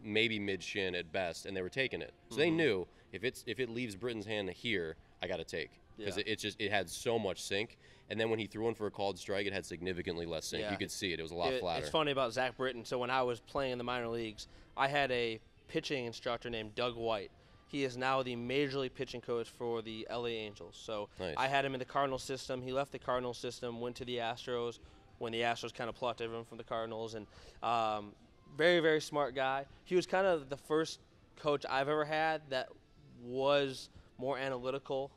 maybe mid shin at best, and they were taking it. So they knew if it leaves Britton's hand here, I got to take because it had so much sink. And then when he threw one for a called strike, it had significantly less sink. You could see it. It was a lot flatter. It's funny about Zach Britton. So when I was playing in the minor leagues, I had a pitching instructor named Doug White. He is now the major league pitching coach for the LA Angels. So nice. I had him in the Cardinals system. He left the Cardinals system, went to the Astros when the Astros kind of plucked everyone from the Cardinals. And very, very smart guy. He was kind of the first coach I've ever had that was more analytical.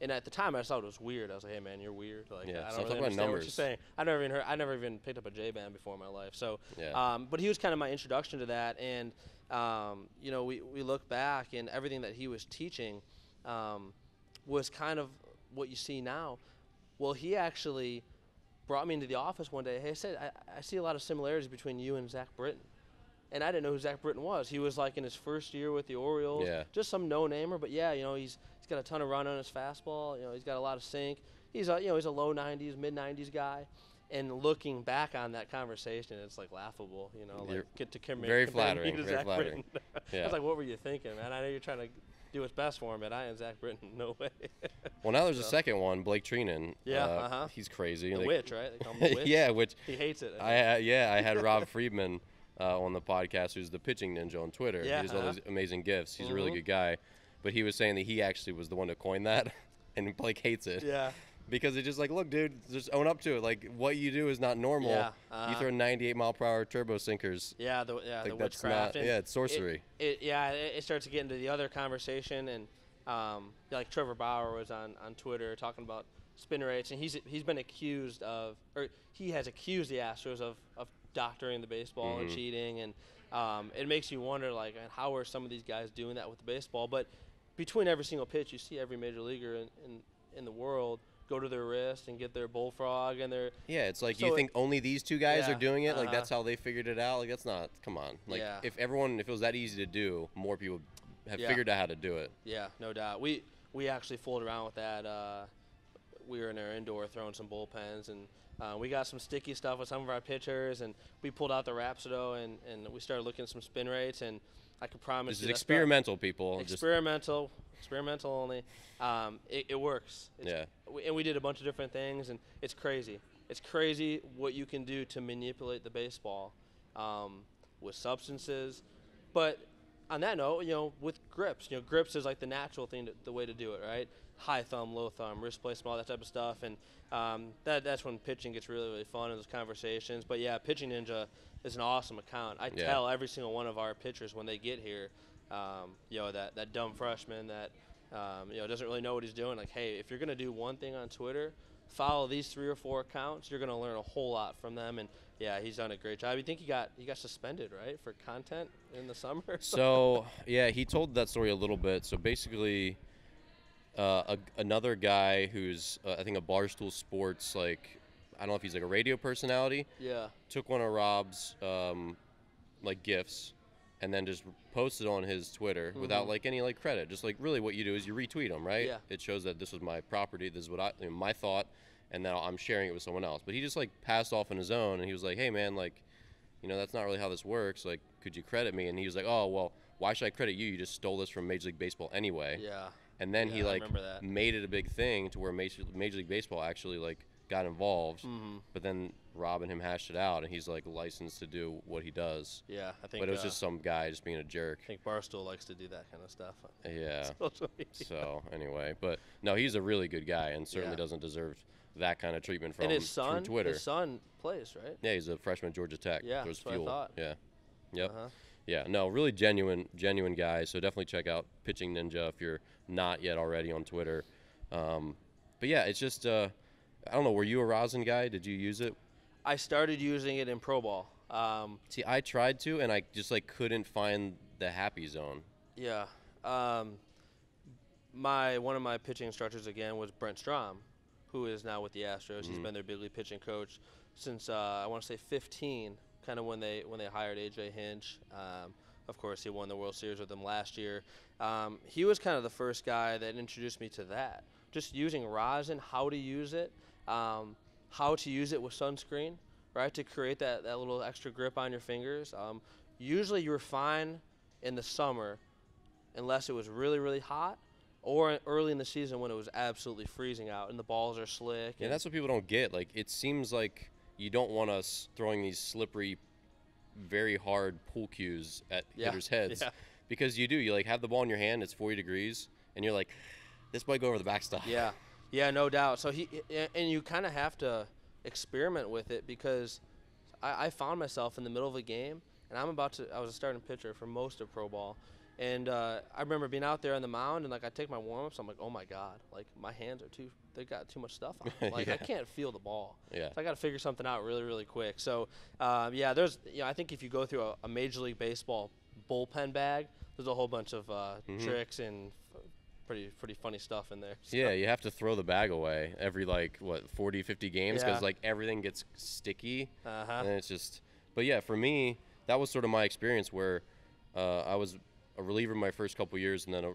And at the time, I just thought it was weird. I was like, "Hey, man, you're weird." Like, I don't really understand what you're saying. I never even picked up a J band before in my life. So, but he was kind of my introduction to that. And we look back, and everything that he was teaching was kind of what you see now. Well, he actually brought me into the office one day. Hey, I said, I see a lot of similarities between you and Zach Britton. And I didn't know who Zach Britton was. He was like in his first year with the Orioles, just some no-namer. But he's got a ton of run on his fastball. He's got a lot of sink. He's a low 90s, mid 90s guy. And looking back on that conversation, it's like laughable. Very flattering. Very flattering. I was like, what were you thinking, man? I know you're trying to do what's best for him, but I am Zach Britton. No way. Well, now there's a second one, Blake Treinen. He's crazy. The witch, right? They call him the witch. Which he hates it. I had Rob Friedman on the podcast, who's the pitching ninja on Twitter. He does all those amazing gifts. He's a really good guy. But he was saying that he actually was the one to coin that, and Blake hates it. Yeah. Because it's just like, look, dude, just own up to it. Like, what you do is not normal. You throw 98-mile-per-hour turbo sinkers. The like witchcraft. It's sorcery. It starts to get into the other conversation, and like Trevor Bauer was on Twitter talking about spin rates, and he's been accused of, or he has accused the Astros of doctoring the baseball and cheating, and it makes you wonder, like, how are some of these guys doing that with the baseball? But between every single pitch, you see every major leaguer in the world go to their wrist and get their bullfrog and their it's like, you think only these two guys are doing it? Like, that's how they figured it out? Like, that's not, come on. Like, if it was that easy to do, more people have figured out how to do it. Yeah, no doubt. We actually fooled around with that. We were in our indoor throwing some bullpens, and we got some sticky stuff with some of our pitchers, and we pulled out the Rhapsody, and we started looking at some spin rates, and I can promise this is experimental, people. Experimental only. It works. And we did a bunch of different things, and it's crazy. It's crazy what you can do to manipulate the baseball with substances. But on that note, with grips, grips is like the natural thing, the way to do it, right? High thumb, low thumb, wrist placement, all that type of stuff. And that's when pitching gets really, really fun in those conversations. But, Pitching Ninja is an awesome account. I tell every single one of our pitchers when they get here, that dumb freshman that, doesn't really know what he's doing. Like, hey, if you're going to do one thing on Twitter, follow these 3 or 4 accounts. You're going to learn a whole lot from them. And, he's done a great job. You think he got suspended, right, for content in the summer? So, he told that story a little bit. So, basically, Another guy who's I think a Barstool Sports, like, I don't know if he's like a radio personality. Yeah. Took one of Rob's like gifts, and then just posted on his Twitter without like any like credit. Just like really what you do is you retweet them, right? Yeah. It shows that this was my property. This is what my thought, and now I'm sharing it with someone else. But he just like passed off on his own, and he was like, "Hey man, like, that's not really how this works. Like, could you credit me?" And he was like, "Oh well, why should I credit you? You just stole this from Major League Baseball anyway." Yeah. And then he like that. made it a big thing to where Major League Baseball actually like got involved. But then Rob and him hashed it out, and he's like licensed to do what he does. Yeah, I think. But it was just some guy just being a jerk. I think Barstool likes to do that kind of stuff. Yeah. So anyway, but no, he's a really good guy, and certainly doesn't deserve that kind of treatment from through Twitter. His son plays, right? Yeah, he's a freshman at Georgia Tech. Yeah, that's what I thought. Yeah. Yep. Yeah, no, really genuine guy. So definitely check out Pitching Ninja if you're not yet already on Twitter. But yeah, it's just I don't know. Were you a rosin guy? Did you use it? I started using it in pro ball. See, I tried to, and I just like couldn't find the happy zone. Yeah. One of my pitching instructors again was Brent Strom, who is now with the Astros. He's been their big league pitching coach since I want to say 15. Kind of when they hired AJ Hinch. Of course, he won the World Series with them last year. He was kind of the first guy that introduced me to that. Just using rosin, how to use it, how to use it with sunscreen, right, to create that little extra grip on your fingers. Usually you're fine in the summer unless it was really, really hot, or early in the season when it was absolutely freezing out and the balls are slick. Yeah, that's what people don't get. Like, it seems like you don't want us throwing these slippery, very hard pool cues at hitters' heads, because you do. You like have the ball in your hand, it's 40 degrees, and you're like, this might go over the backstop. Yeah, no doubt. So and you kind of have to experiment with it, because I found myself in the middle of a game, and I was a starting pitcher for most of pro ball. And I remember being out there on the mound, and like I take my warm-ups, I'm like, oh my God, like my hands are they got too much stuff on them. Like I can't feel the ball. Yeah. So I got to figure something out really, really quick. So there's, I think if you go through a Major League Baseball bullpen bag, there's a whole bunch of tricks and pretty funny stuff in there. So. Yeah, you have to throw the bag away every 40, 50 games, because like everything gets sticky, and it's just. But yeah, for me, that was sort of my experience where I was a reliever my first couple years, and then a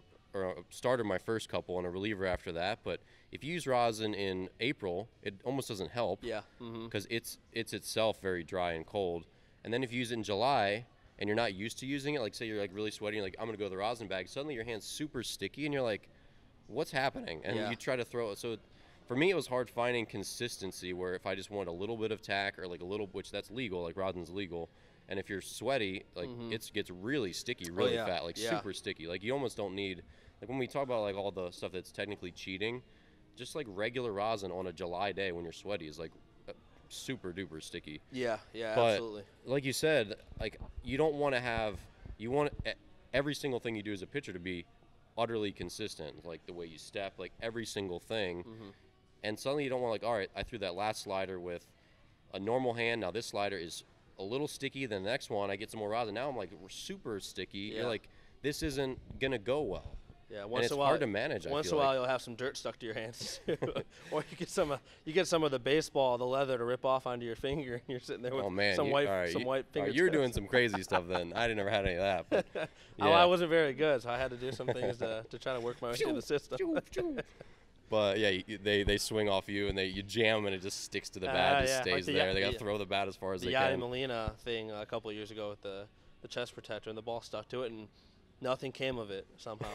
starter my first couple, and a reliever after that. But if you use rosin in April, it almost doesn't help. Yeah. Because it's itself very dry and cold. And then if you use it in July and you're not used to using it, like say you're like really sweaty, you're like, I'm gonna go to the rosin bag. Suddenly your hand's super sticky, and you're like, what's happening? And you try to throw it. So for me, it was hard finding consistency, where if I just want a little bit of tack or like a little, which that's legal, like rosin's legal. And if you're sweaty, like it gets really sticky, really fat, like super sticky. Like you almost don't need, like when we talk about like all the stuff that's technically cheating, just like regular rosin on a July day when you're sweaty is like super duper sticky. Yeah, but absolutely. Like you said, like you don't want to have, you want every single thing you do as a pitcher to be utterly consistent, like the way you step, like every single thing. And suddenly you don't want like, all right, I threw that last slider with a normal hand. Now this slider is a little sticky, then the next one I get some more rosin. Now I'm like super sticky. You're like, this isn't gonna go well. Yeah, once in a while, hard to manage. Once in a while, you'll have some dirt stuck to your hands, or you get some of the baseball, the leather to rip off onto your finger, and you're sitting there with some white fingertips. You're doing some crazy stuff then. I never had any of that. But, I wasn't very good, so I had to do some things to try to work my way through the system. But yeah, they swing off you, and you jam, and it just sticks to the bat, just stays there. They got to throw the bat as far as they can. The Yadi Molina thing a couple of years ago with the chest protector, and the ball stuck to it, and nothing came of it somehow.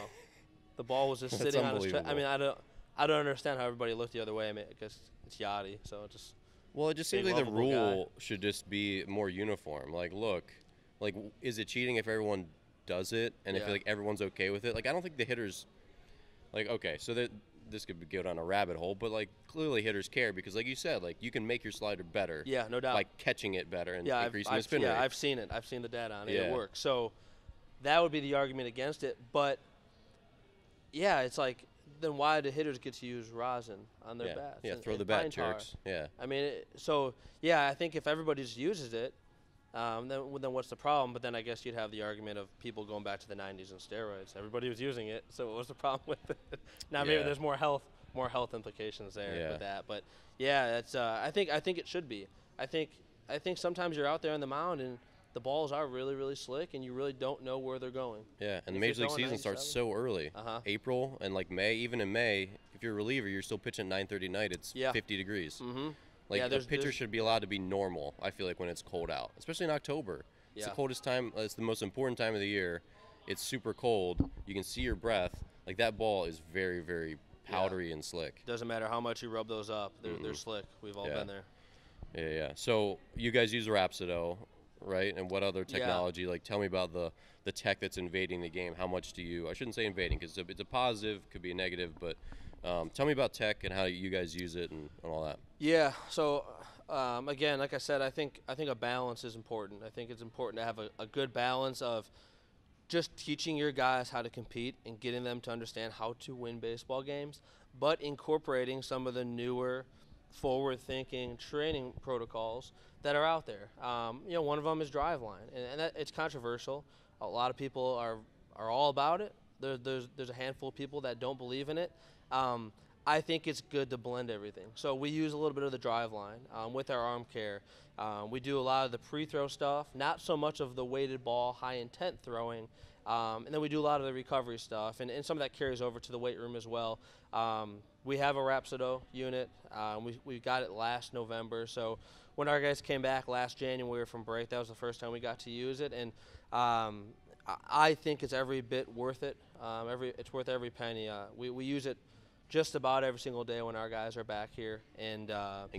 The ball was just sitting on his chest. I mean, I don't understand how everybody looked the other way. I mean, because it's Yadi, so it just. Well, it just seems like the rule should just be more uniform. Like, look, like, is it cheating if everyone does it, and if like everyone's okay with it? Like, I don't think the hitters. Like, okay, so this could go down a rabbit hole, but like clearly hitters care, because like you said, like you can make your slider better. Yeah, no doubt. By catching it better and increasing the spin rate. Yeah, I've seen it. I've seen the data on it. It works. So that would be the argument against it. But yeah, it's like, then why do hitters get to use rosin on their bats? Yeah, throw the bat, jerks. Yeah. I mean, I think if everybody just uses it, then what's the problem? But then I guess you'd have the argument of people going back to the 90s and steroids. Everybody was using it, so what was the problem with it? Now maybe there's more health implications there with that. But yeah, that's I think it should be. I think sometimes you're out there on the mound and the balls are really, really slick, and you really don't know where they're going. Yeah, and the Major League season starts so early. April and like May, even in May, if you're a reliever, you're still pitching 9:30 at night. It's 50 degrees. Like a pitcher should be allowed to be normal, I feel like, when it's cold out, especially in October. It's the coldest time. It's the most important time of the year. It's super cold. You can see your breath. Like that ball is very, very powdery and slick. Doesn't matter how much you rub those up. They're slick. We've all been there. Yeah. So you guys use Rhapsodo, right? And what other technology? Like, tell me about the tech that's invading the game. How much do you? I shouldn't say invading because it's a positive, could be a negative, but tell me about tech and how you guys use it and all that. Yeah. So again, like I said, I think a balance is important. I think it's important to have a good balance of just teaching your guys how to compete and getting them to understand how to win baseball games, but incorporating some of the newer, forward-thinking training protocols that are out there. One of them is driveline, and it's controversial. A lot of people are all about it. There's a handful of people that don't believe in it. I think it's good to blend everything. So we use a little bit of the driveline with our arm care. We do a lot of the pre-throw stuff, not so much of the weighted ball, high-intent throwing. And then we do a lot of the recovery stuff, and some of that carries over to the weight room as well. We have a Rhapsodo unit. We got it last November. So when our guys came back last January from break, that was the first time we got to use it. And I think it's every bit worth it. It's worth every penny. We use it just about every single day when our guys are back here. And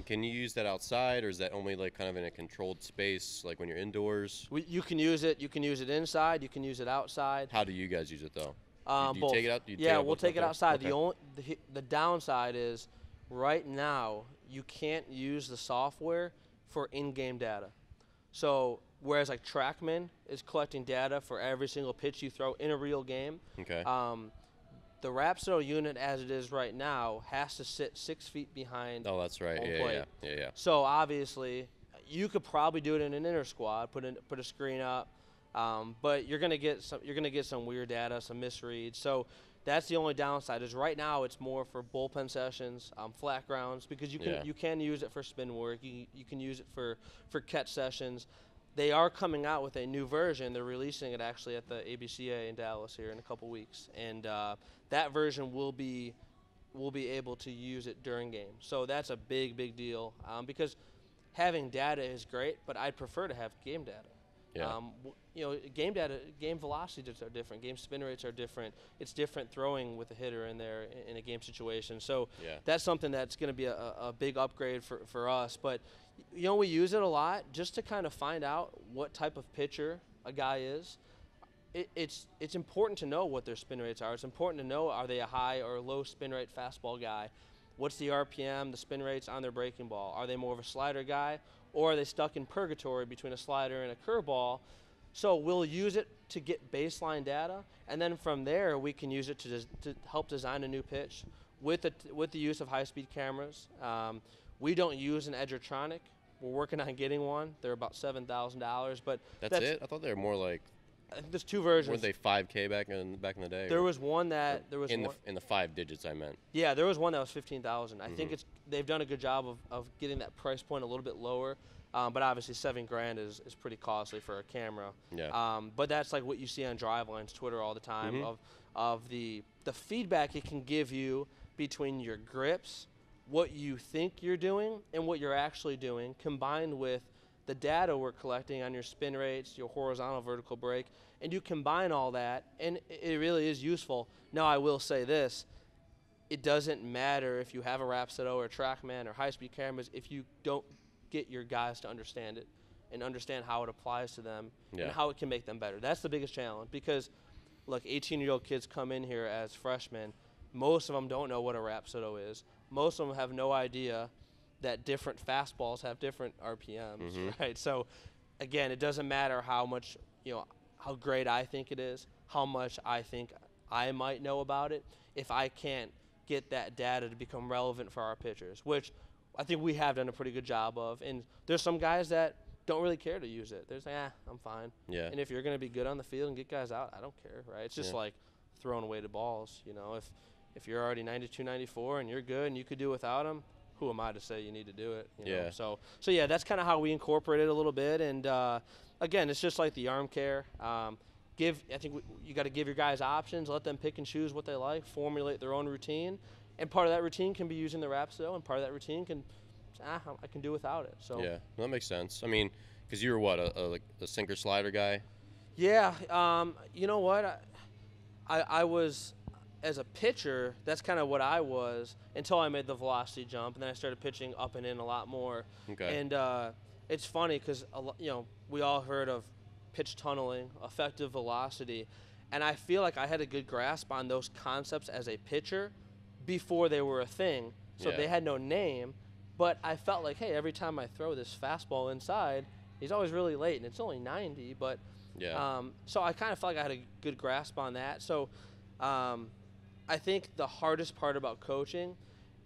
can you use that outside, or is that only like kind of in a controlled space, like when you're indoors? You can use it. You can use it inside. You can use it outside. How do you guys use it though? Do you both. take it out? We'll take it outside. Okay. The downside is right now you can't use the software for in-game data. So whereas like Treinen is collecting data for every single pitch you throw in a real game. Okay. The Rhapsodo unit, as it is right now, has to sit 6 feet behind. Oh, that's right. Yeah. So obviously, you could probably do it in an inner squad, put a screen up, but you're gonna get some weird data, some misreads. So that's the only downside. Is right now it's more for bullpen sessions, flat grounds, because you can use it for spin work. You can use it for catch sessions. They are coming out with a new version. They're releasing it actually at the ABCA in Dallas here in a couple weeks, and that version will be able to use it during games. So that's a big deal because having data is great, but I'd prefer to have game data. Yeah. Game data, game velocities are different. Game spin rates are different. It's different throwing with a hitter in there in a game situation. So that's something that's going to be a big upgrade for us. But we use it a lot just to kind of find out what type of pitcher a guy is. It's important to know what their spin rates are. It's important to know, are they a high or low spin rate fastball guy? What's the RPM, the spin rates on their breaking ball? Are they more of a slider guy, or are they stuck in purgatory between a slider and a curveball? So we'll use it to get baseline data, and then from there we can use it to help design a new pitch with the use of high-speed cameras. We don't use an Edgertronic. We're working on getting one. They're about $7,000, but that's it. I thought they were more like. I think there's two versions. Weren't they 5K back in the day? There was one that in the 5 digits. I meant. Yeah, there was one that was 15,000. I think they've done a good job of getting that price point a little bit lower, but obviously $7,000 is pretty costly for a camera. Yeah. But that's like what you see on Drivelines, Twitter all the time of the feedback it can give you between your grips, what you think you're doing, and what you're actually doing, combined with the data we're collecting on your spin rates, your horizontal vertical break, and you combine all that, and it really is useful. Now, I will say this. It doesn't matter if you have a Rhapsodo or a TrackMan or high-speed cameras if you don't get your guys to understand it and understand how it applies to them and how it can make them better. That's the biggest challenge because, look, 18-year-old kids come in here as freshmen. Most of them don't know what a Rhapsodo is. Most of them have no idea that different fastballs have different RPMs, right? So, again, it doesn't matter how much, how great I think it is, how much I think I might know about it, if I can't get that data to become relevant for our pitchers, which I think we have done a pretty good job of. And there's some guys that don't really care to use it. They're just like, I'm fine. Yeah. And if you're going to be good on the field and get guys out, I don't care, right? It's just like throwing away the balls. You know, if you're already 92, 94 and you're good and you could do without them, who am I to say you need to do it? You know? So yeah, that's kind of how we incorporate it a little bit. And again, it's just like the arm care. I think you got to give your guys options, let them pick and choose what they like, formulate their own routine. And part of that routine can be using the Rhapsody, and part of that routine can, I can do without it. So yeah, that makes sense. I mean, because you were what, a sinker slider guy? Yeah. You know what? I was, as a pitcher, that's kind of what I was until I made the velocity jump, and then I started pitching up and in a lot more. Okay. And it's funny because we all heard of pitch tunneling, effective velocity, and I feel like I had a good grasp on those concepts as a pitcher before they were a thing. So they had no name, but I felt like, hey, every time I throw this fastball inside, he's always really late, and it's only 90, but so I kind of felt like I had a good grasp on that. So I think the hardest part about coaching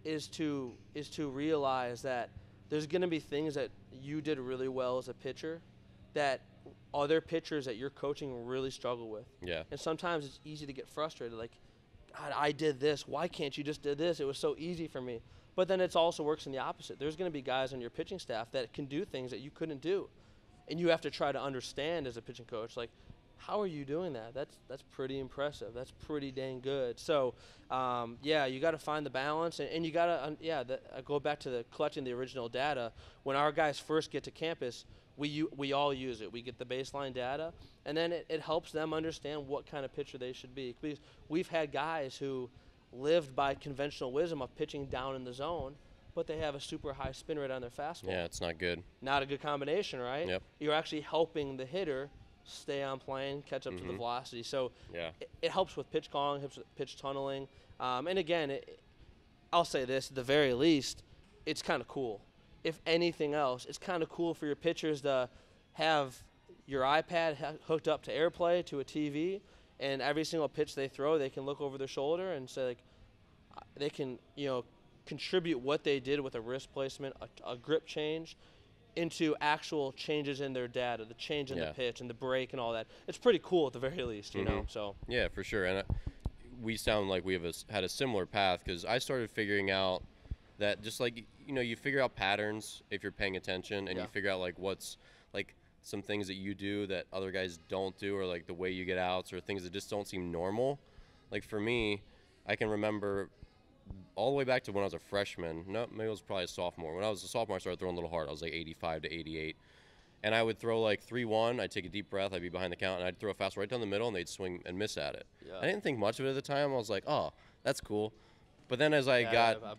is to realize that there's going to be things that you did really well as a pitcher that other pitchers that you're coaching really struggle with. Yeah. And sometimes it's easy to get frustrated, like, God, I did this. Why can't you just do this? It was so easy for me. But then it also works in the opposite. There's going to be guys on your pitching staff that can do things that you couldn't do. And you have to try to understand as a pitching coach, like, how are you doing that? That's pretty impressive. That's pretty dang good. So, you got to find the balance. And you got to, I go back to collecting the original data. When our guys first get to campus, we all use it. We get the baseline data, and then it helps them understand what kind of pitcher they should be. Because we've had guys who lived by conventional wisdom of pitching down in the zone, but they have a super high spin rate on their fastball. Yeah, it's not good. Not a good combination, right? Yep. You're actually helping the hitter stay on plane, catch up to the velocity. So it helps with pitch calling, helps with pitch tunneling. And again, I'll say this, at the very least, it's kind of cool. If anything else, it's kind of cool for your pitchers to have your iPad hooked up to AirPlay, to a TV, and every single pitch they throw, they can look over their shoulder and say, like, they can, contribute what they did with a wrist placement, a grip change, into actual changes in their data, the change in the pitch and the break and all that. It's pretty cool at the very least, you know. So yeah, for sure. And we sound like we have had a similar path, because I started figuring out that just like, you figure out patterns if you're paying attention, and you figure out like what's like some things that you do that other guys don't do, or like the way you get outs, or things that just don't seem normal. Like for me, I can remember all the way back to when I was a freshman. No, maybe it was probably a sophomore. When I was a sophomore, I started throwing a little hard. I was like 85 to 88. And I would throw like 3-1. I'd take a deep breath. I'd be behind the count, and I'd throw a fastball right down the middle, and they'd swing and miss at it. Yeah. I didn't think much of it at the time. I was like, oh, that's cool. But then as I got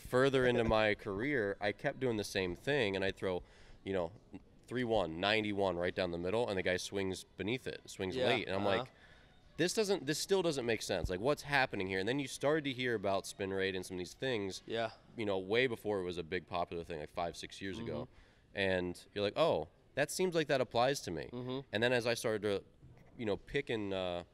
further into my career, I kept doing the same thing, and I'd throw, 3-1, 91 right down the middle, and the guy swings beneath it, swings late. And I'm like, this still doesn't make sense. Like, what's happening here? And then you started to hear about spin rate and some of these things, way before it was a big popular thing, like 5-6 years ago. And you're like, oh, that seems like that applies to me. And then as I started to, pick and or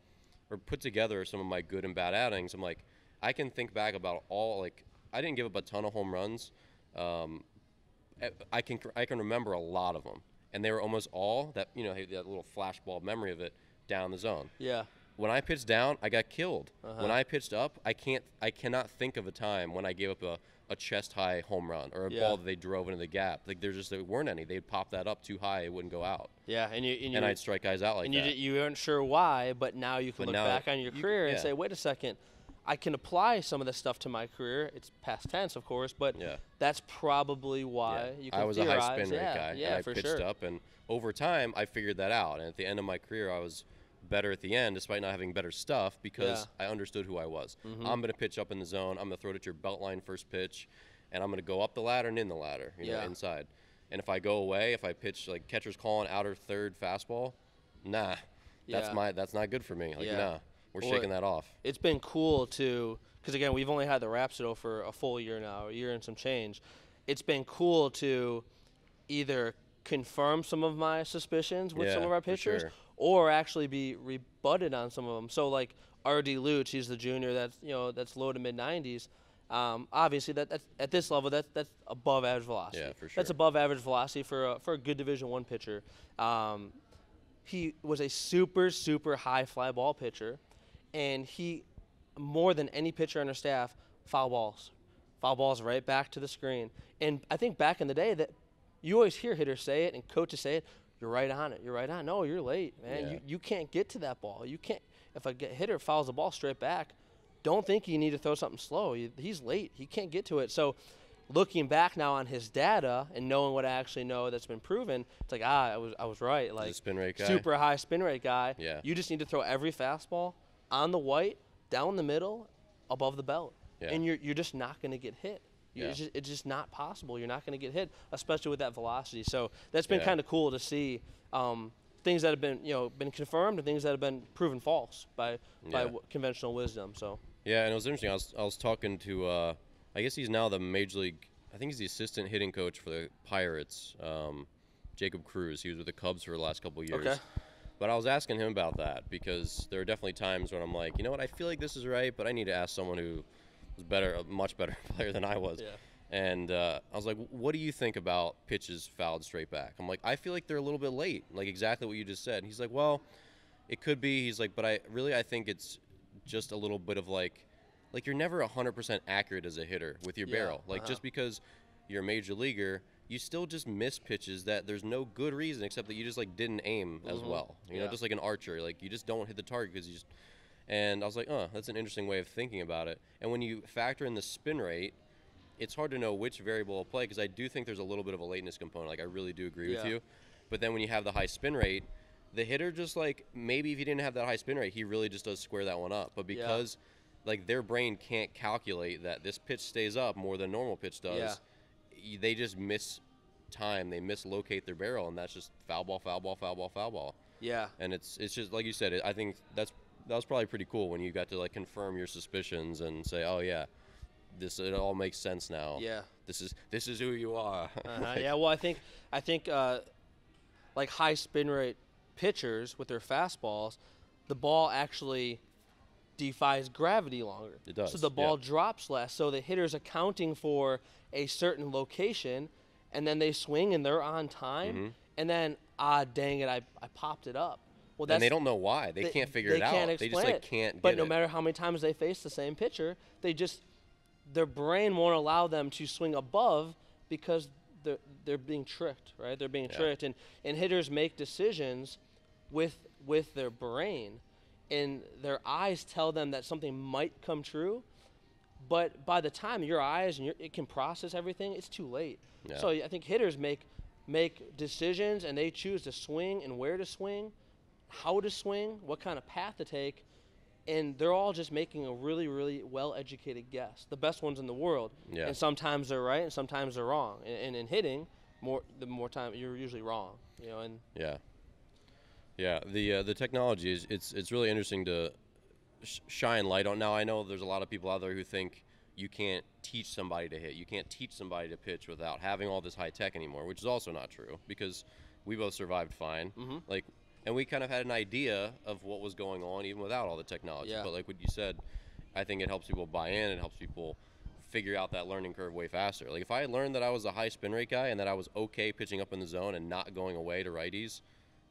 put together some of my good and bad outings, I'm like, I can think back about I didn't give up a ton of home runs. I can remember a lot of them, and they were almost all that, that little flashball memory of it down the zone. Yeah. When I pitched down, I got killed. When I pitched up, I cannot think of a time when I gave up a chest high home run or a ball that they drove into the gap. Like there weren't any. They'd pop that up too high, it wouldn't go out. Yeah, and I'd strike guys out like that. And you weren't sure why, but now you can look back on your career and say, wait a second, I can apply some of this stuff to my career. It's past tense, of course, but that's probably why you can I was theorize. a high spin rate guy, and I pitched up, and over time I figured that out. And at the end of my career, I was better at the end, despite not having better stuff, because I understood who I was. I'm going to pitch up in the zone. I'm going to throw it at your belt line first pitch, and I'm going to go up the ladder and in the ladder, inside. And if I go away, if I pitch like catcher's calling outer third fastball, nah, that's not good for me. Like nah. We're shaking that off. It's been cool because again, we've only had the Rhapsody for a full year now, a year and some change. It's been cool to either confirm some of my suspicions with some of our pitchers, or actually be rebutted on some of them. So like R.D. Luch, he's the junior that's low to mid 90s. Obviously, that's at this level, that's above average velocity. Yeah, for sure. That's above average velocity for a good Division I pitcher. He was a super, super high fly ball pitcher, and he, more than any pitcher on our staff, foul balls right back to the screen. And I think back in the day that you always hear hitters say it and coaches say it, you're right on it, you're right on. No, you're late, man. Yeah. You can't get to that ball. You can't. If a hitter fouls the ball straight back, don't think you need to throw something slow. He's late. He can't get to it. So looking back now on his data and knowing what I actually know that's been proven, it's like, I was right. Like, He's a spin rate guy. Super high spin rate guy. Yeah. You just need to throw every fastball on the white, down the middle, above the belt. Yeah. And you're just not going to get hit. Yeah. It's just not possible. You're not going to get hit, especially with that velocity. So that's been Yeah. kind of cool to see. Things that have been confirmed and things that have been proven false by conventional wisdom. So Yeah, and it was interesting. I was talking to I guess he's now the major league. I think he's the assistant hitting coach for the Pirates. Jacob Cruz. He was with the Cubs for the last couple of years. Okay. But I was asking him about that because there are definitely times when I'm like, you know what, I feel like this is right, but I need to ask someone who was a much better player than I was. Yeah. And I was like, what do you think about pitches fouled straight back? I'm like, I feel like they're a little bit late, like exactly what you just said. And he's like, well, it could be. He's like, but I think it's just a little bit of like you're never 100% accurate as a hitter with your barrel. Like just because you're a major leaguer, you still just miss pitches that there's no good reason except that you just like didn't aim as well. You know, just like an archer, like you just don't hit the target because you just. And I was like, that's an interesting way of thinking about it. And when you factor in the spin rate, it's hard to know which variable will play because I do think there's a little bit of a lateness component. Like I really do agree with you. But then when you have the high spin rate, the hitter just like maybe if he didn't have that high spin rate, he really just does square that one up. But because like their brain can't calculate that this pitch stays up more than normal pitch does, they just miss time. They mislocate their barrel, and that's just foul ball, foul ball, foul ball, foul ball. Yeah. And it's just like you said. I think that was probably pretty cool when you got to like confirm your suspicions and say, oh yeah. It all makes sense now. Yeah. This is who you are. Yeah. Well, I think like high spin rate pitchers with their fastballs, the ball actually defies gravity longer. It does. So the ball drops less. So the hitter's accounting for a certain location, and then they swing and they're on time, and then dang it, I popped it up. Well, and they don't know why. They can't figure it out. They just like can't. But no matter how many times they face the same pitcher, their brain won't allow them to swing above because they're being tricked, right? They're being tricked, and hitters make decisions with their brain, and their eyes tell them that something might come true, but by the time your eyes and it can process everything, it's too late. Yeah. So I think hitters make decisions, and they choose to swing and where to swing, how to swing, what kind of path to take. And they're all just making a really, really well-educated guess. The best ones in the world. Yeah. And sometimes they're right, and sometimes they're wrong. And in hitting, the more time you're usually wrong. You know. And the technology it's really interesting to shine light on. Now I know there's a lot of people out there who think you can't teach somebody to hit. You can't teach somebody to pitch without having all this high tech anymore, which is also not true because we both survived fine. Like. And we kind of had an idea of what was going on even without all the technology. Yeah. But like what you said, I think it helps people buy in. It helps people figure out that learning curve way faster. Like if I had learned that I was a high spin rate guy and that I was okay pitching up in the zone and not going away to righties,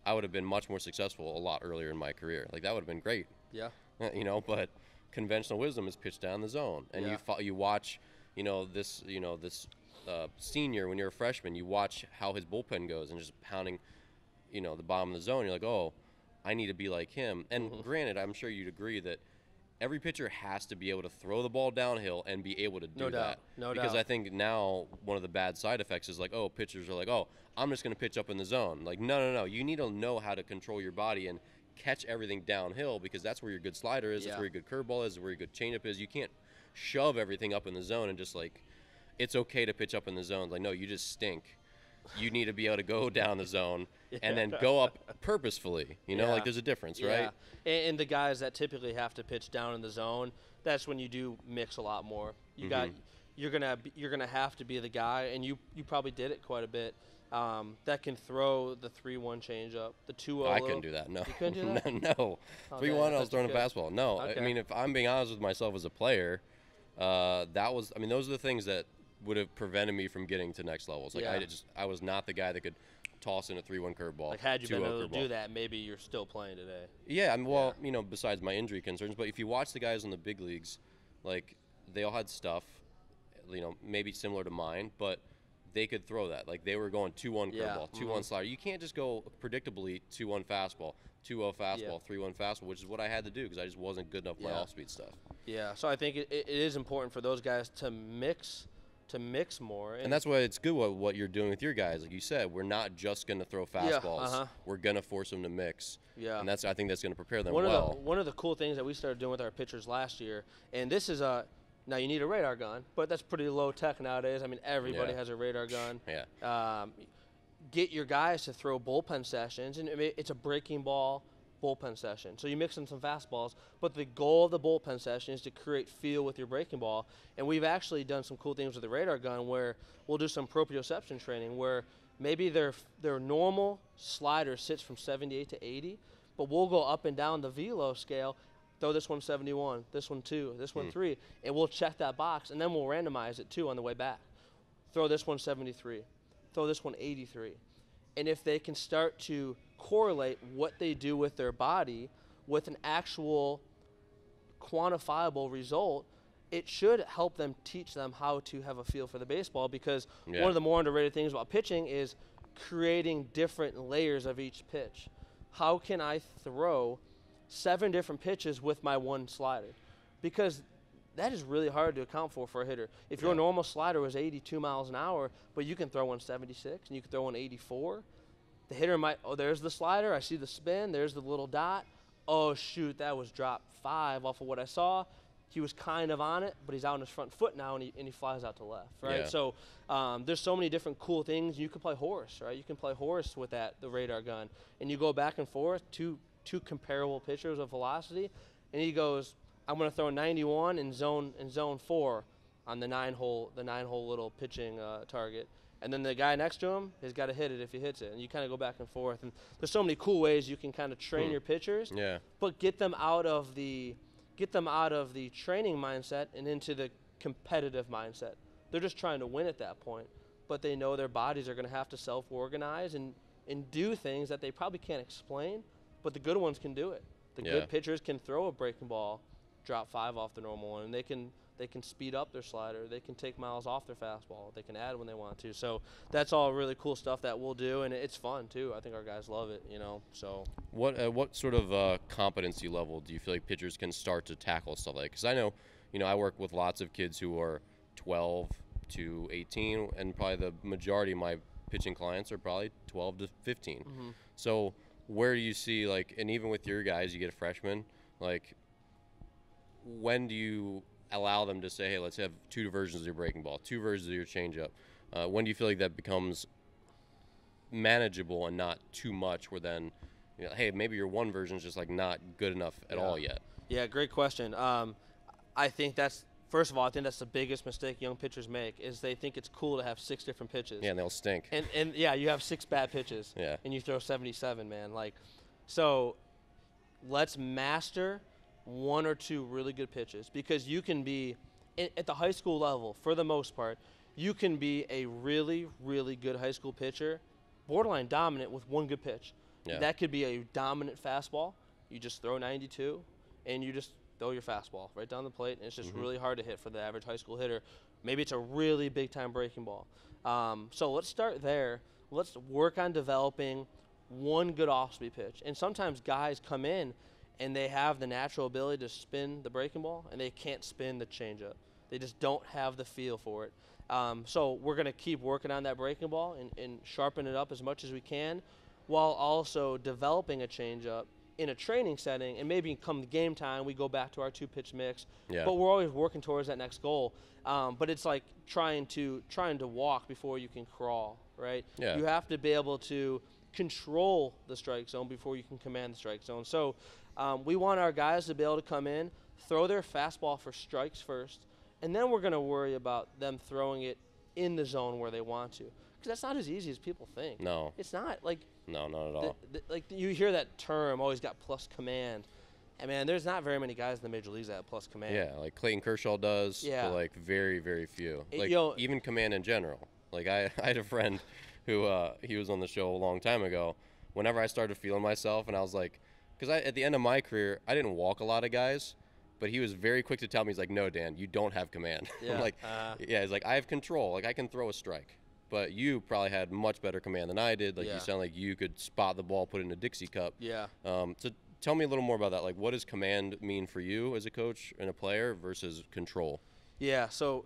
I would have been much more successful a lot earlier in my career. Like that would have been great. Yeah. You know, but conventional wisdom is pitch down the zone. And you watch, this senior when you're a freshman, you watch how his bullpen goes and just pounding the bottom of the zone. You're like, oh, I need to be like him. And granted, I'm sure you'd agree that every pitcher has to be able to throw the ball downhill and be able to do that. No doubt. Because I think now one of the bad side effects is like, oh, pitchers are like, oh, I'm just going to pitch up in the zone. Like, no. You need to know how to control your body and catch everything downhill because that's where your good slider is, that's where your good curveball is, where your good changeup is. You can't shove everything up in the zone and just like, it's okay to pitch up in the zone. Like, no, you just stink. You need to be able to go down the zone and then go up purposefully. Like there's a difference, right? And the guys that typically have to pitch down in the zone, that's when you do mix a lot more. You're gonna have to be the guy, and you probably did it quite a bit. That can throw the 3-1 changeup, the 2-0. I couldn't do that. No. You couldn't do that? No. 3-1. I was throwing a fastball. No. Okay. I mean, if I'm being honest with myself as a player. that was, I mean, those are the things that would have prevented me from getting to next levels. Like, I was not the guy that could toss in a 3-1 curveball. Like, had you been able to do that, maybe you're still playing today. Yeah, I mean, well, you know, besides my injury concerns, but if you watch the guys in the big leagues, like, they all had stuff, you know, maybe similar to mine, but they could throw that. Like, they were going 2-1 curveball, 2-1 slider. You can't just go predictably 2-1 fastball, 2-0 fastball, 3-1 fastball, which is what I had to do because I just wasn't good enough with my off-speed stuff. Yeah, so I think it is important for those guys to mix more. And that's why it's good what you're doing with your guys. Like you said, we're not just going to throw fastballs. We're going to force them to mix. Yeah. And I think that's going to prepare them well. One of the cool things that we started doing with our pitchers last year, and this is now you need a radar gun, but that's pretty low tech nowadays. I mean, everybody has a radar gun. Yeah. Get your guys to throw bullpen sessions, and it's a breaking ball bullpen session. So you mix in some fastballs, but the goal of the bullpen session is to create feel with your breaking ball. And we've actually done some cool things with the radar gun where we'll do some proprioception training where maybe their normal slider sits from 78 to 80, but we'll go up and down the velo scale, throw this one 71, this one 2, this one 3, and we'll check that box, and then we'll randomize it too on the way back. Throw this one 73, throw this one 83. And if they can start to correlate what they do with their body with an actual quantifiable result, it should help them teach them how to have a feel for the baseball, because one of the more underrated things about pitching is creating different layers of each pitch. How can I throw 7 different pitches with my one slider? Because that is really hard to account for a hitter. If your normal slider was 82 miles an hour, but you can throw 176 and you can throw 184, the hitter might, oh, there's the slider, I see the spin, there's the little dot. Oh, shoot, that was drop 5 off of what I saw. He was kind of on it, but he's out on his front foot now, and he flies out to left, right? Yeah. So there's so many different cool things. You can play horse, right? You can play horse with the radar gun, and you go back and forth, two comparable pitchers of velocity, and he goes, I'm going to throw 91 in zone 4 on the 9-hole little pitching target. And then the guy next to him has got to hit it if he hits it. And you kind of go back and forth. And there's so many cool ways you can kind of train your pitchers. Yeah. But get them out of the training mindset and into the competitive mindset. They're just trying to win at that point. But they know their bodies are going to have to self-organize and do things that they probably can't explain. But the good ones can do it. The good pitchers can throw a breaking ball, drop 5 off the normal one, and they can speed up their slider. They can take miles off their fastball. They can add when they want to. So that's all really cool stuff that we'll do, and it's fun too. I think our guys love it, you know. So what sort of competency level do you feel like pitchers can start to tackle stuff like? Because I know, you know, I work with lots of kids who are 12 to 18, and probably the majority of my pitching clients are probably 12 to 15. Mm-hmm. So where do you see, like, and even with your guys, you get a freshman, like, when do you allow them to say, hey, let's have 2 versions of your breaking ball, 2 versions of your changeup? When do you feel like that becomes manageable and not too much, where then, you know, hey, maybe your one version is just like not good enough at all yet? Yeah, great question. I think that's, first of all, I think that's the biggest mistake young pitchers make, is they think it's cool to have 6 different pitches. Yeah, and they'll stink. And yeah, you have 6 bad pitches. Yeah. And you throw 77, man. Like, so let's master 1 or 2 really good pitches, because you can be at the high school level, for the most part, you can be a really, really good high school pitcher, borderline dominant with 1 good pitch. Yeah. That could be a dominant fastball. You just throw 92 and you just throw your fastball right down the plate, and it's just really hard to hit for the average high school hitter. Maybe it's a really big time breaking ball. So let's start there. Let's work on developing 1 good off-speed pitch. And sometimes guys come in and they have the natural ability to spin the breaking ball, and they can't spin the changeup. They just don't have the feel for it. So we're going to keep working on that breaking ball and sharpen it up as much as we can, while also developing a changeup in a training setting. And maybe come game time, we go back to our 2-pitch mix. Yeah. But we're always working towards that next goal. But it's like trying to walk before you can crawl, right? Yeah. You have to be able to control the strike zone before you can command the strike zone. So we want our guys to be able to come in, throw their fastball for strikes first, and then we're going to worry about them throwing it in the zone where they want to. Because that's not as easy as people think. No. It's not. Like, no, not at all. Like, you hear that term, oh, he's got plus command. And, man, there's not very many guys in the major leagues that have plus command. Yeah, like Clayton Kershaw does, but, like, very, very few. Like, even command in general. Like, I had a friend who he was on the show a long time ago. Whenever I started feeling myself, and I was like, because at the end of my career, I didn't walk a lot of guys, but he was very quick to tell me, he's like, no, Dan, you don't have command. Yeah. I'm like, he's like, I have control. Like, I can throw a strike. But you probably had much better command than I did. Like, you sound like you could spot the ball, put it in a Dixie cup. Yeah. So tell me a little more about that. Like, what does command mean for you as a coach and a player versus control? Yeah, so,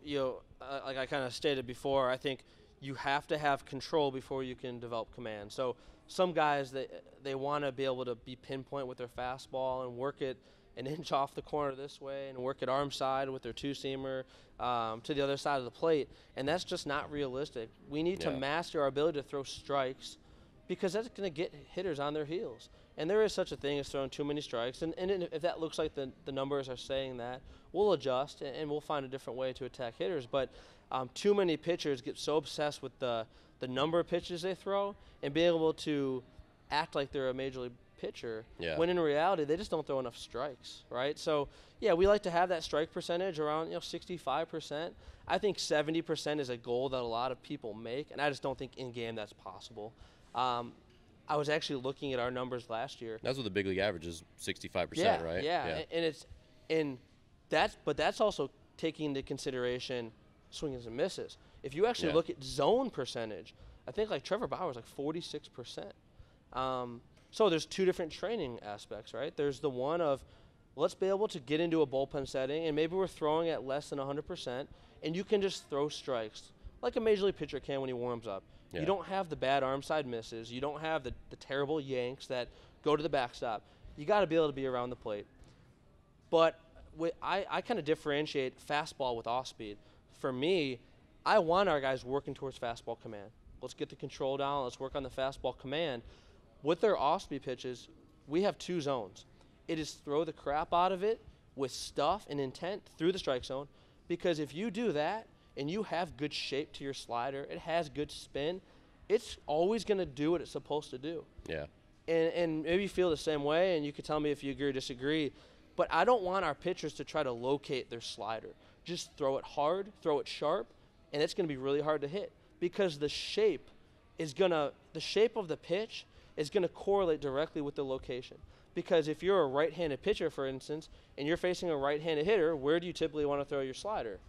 like I kind of stated before, I think you have to have control before you can develop command. So some guys, they want to be able to be pinpoint with their fastball and work it an inch off the corner this way and work it arm side with their two-seamer to the other side of the plate, and that's just not realistic. We need to master our ability to throw strikes because that's going to get hitters on their heels. And there is such a thing as throwing too many strikes, and if that looks like the numbers are saying that, we'll adjust and we'll find a different way to attack hitters. But too many pitchers get so obsessed with the number of pitches they throw and being able to act like they're a major league pitcher, when in reality they just don't throw enough strikes, right? So we like to have that strike percentage around 65%. I think 70% is a goal that a lot of people make, and I just don't think in game that's possible. I was actually looking at our numbers last year. That's what the big league average is, 65%, right? Yeah. And that's also taking into consideration swings and misses. If you actually look at zone percentage, I think like Trevor Bauer's like 46%. So there's two different training aspects, right? There's the one of let's be able to get into a bullpen setting, and maybe we're throwing at less than 100%, and you can just throw strikes like a major league pitcher can when he warms up. Yeah. You don't have the bad arm side misses. You don't have the terrible yanks that go to the backstop. You got to be able to be around the plate. But I kind of differentiate fastball with off speed. For me, I want our guys working towards fastball command. Let's get the control down. Let's work on the fastball command. With their off-speed pitches, we have two zones. It is throw the crap out of it with stuff and intent through the strike zone, because if you do that and you have good shape to your slider, it has good spin, it's always going to do what it's supposed to do. Yeah. And maybe you feel the same way, and you can tell me if you agree or disagree, but I don't want our pitchers to try to locate their slider. Just throw it hard, throw it sharp, and it's going to be really hard to hit because the shape of the pitch is going to correlate directly with the location. Because if you're a right-handed pitcher, for instance, and you're facing a right-handed hitter, where do you typically want to throw your slider?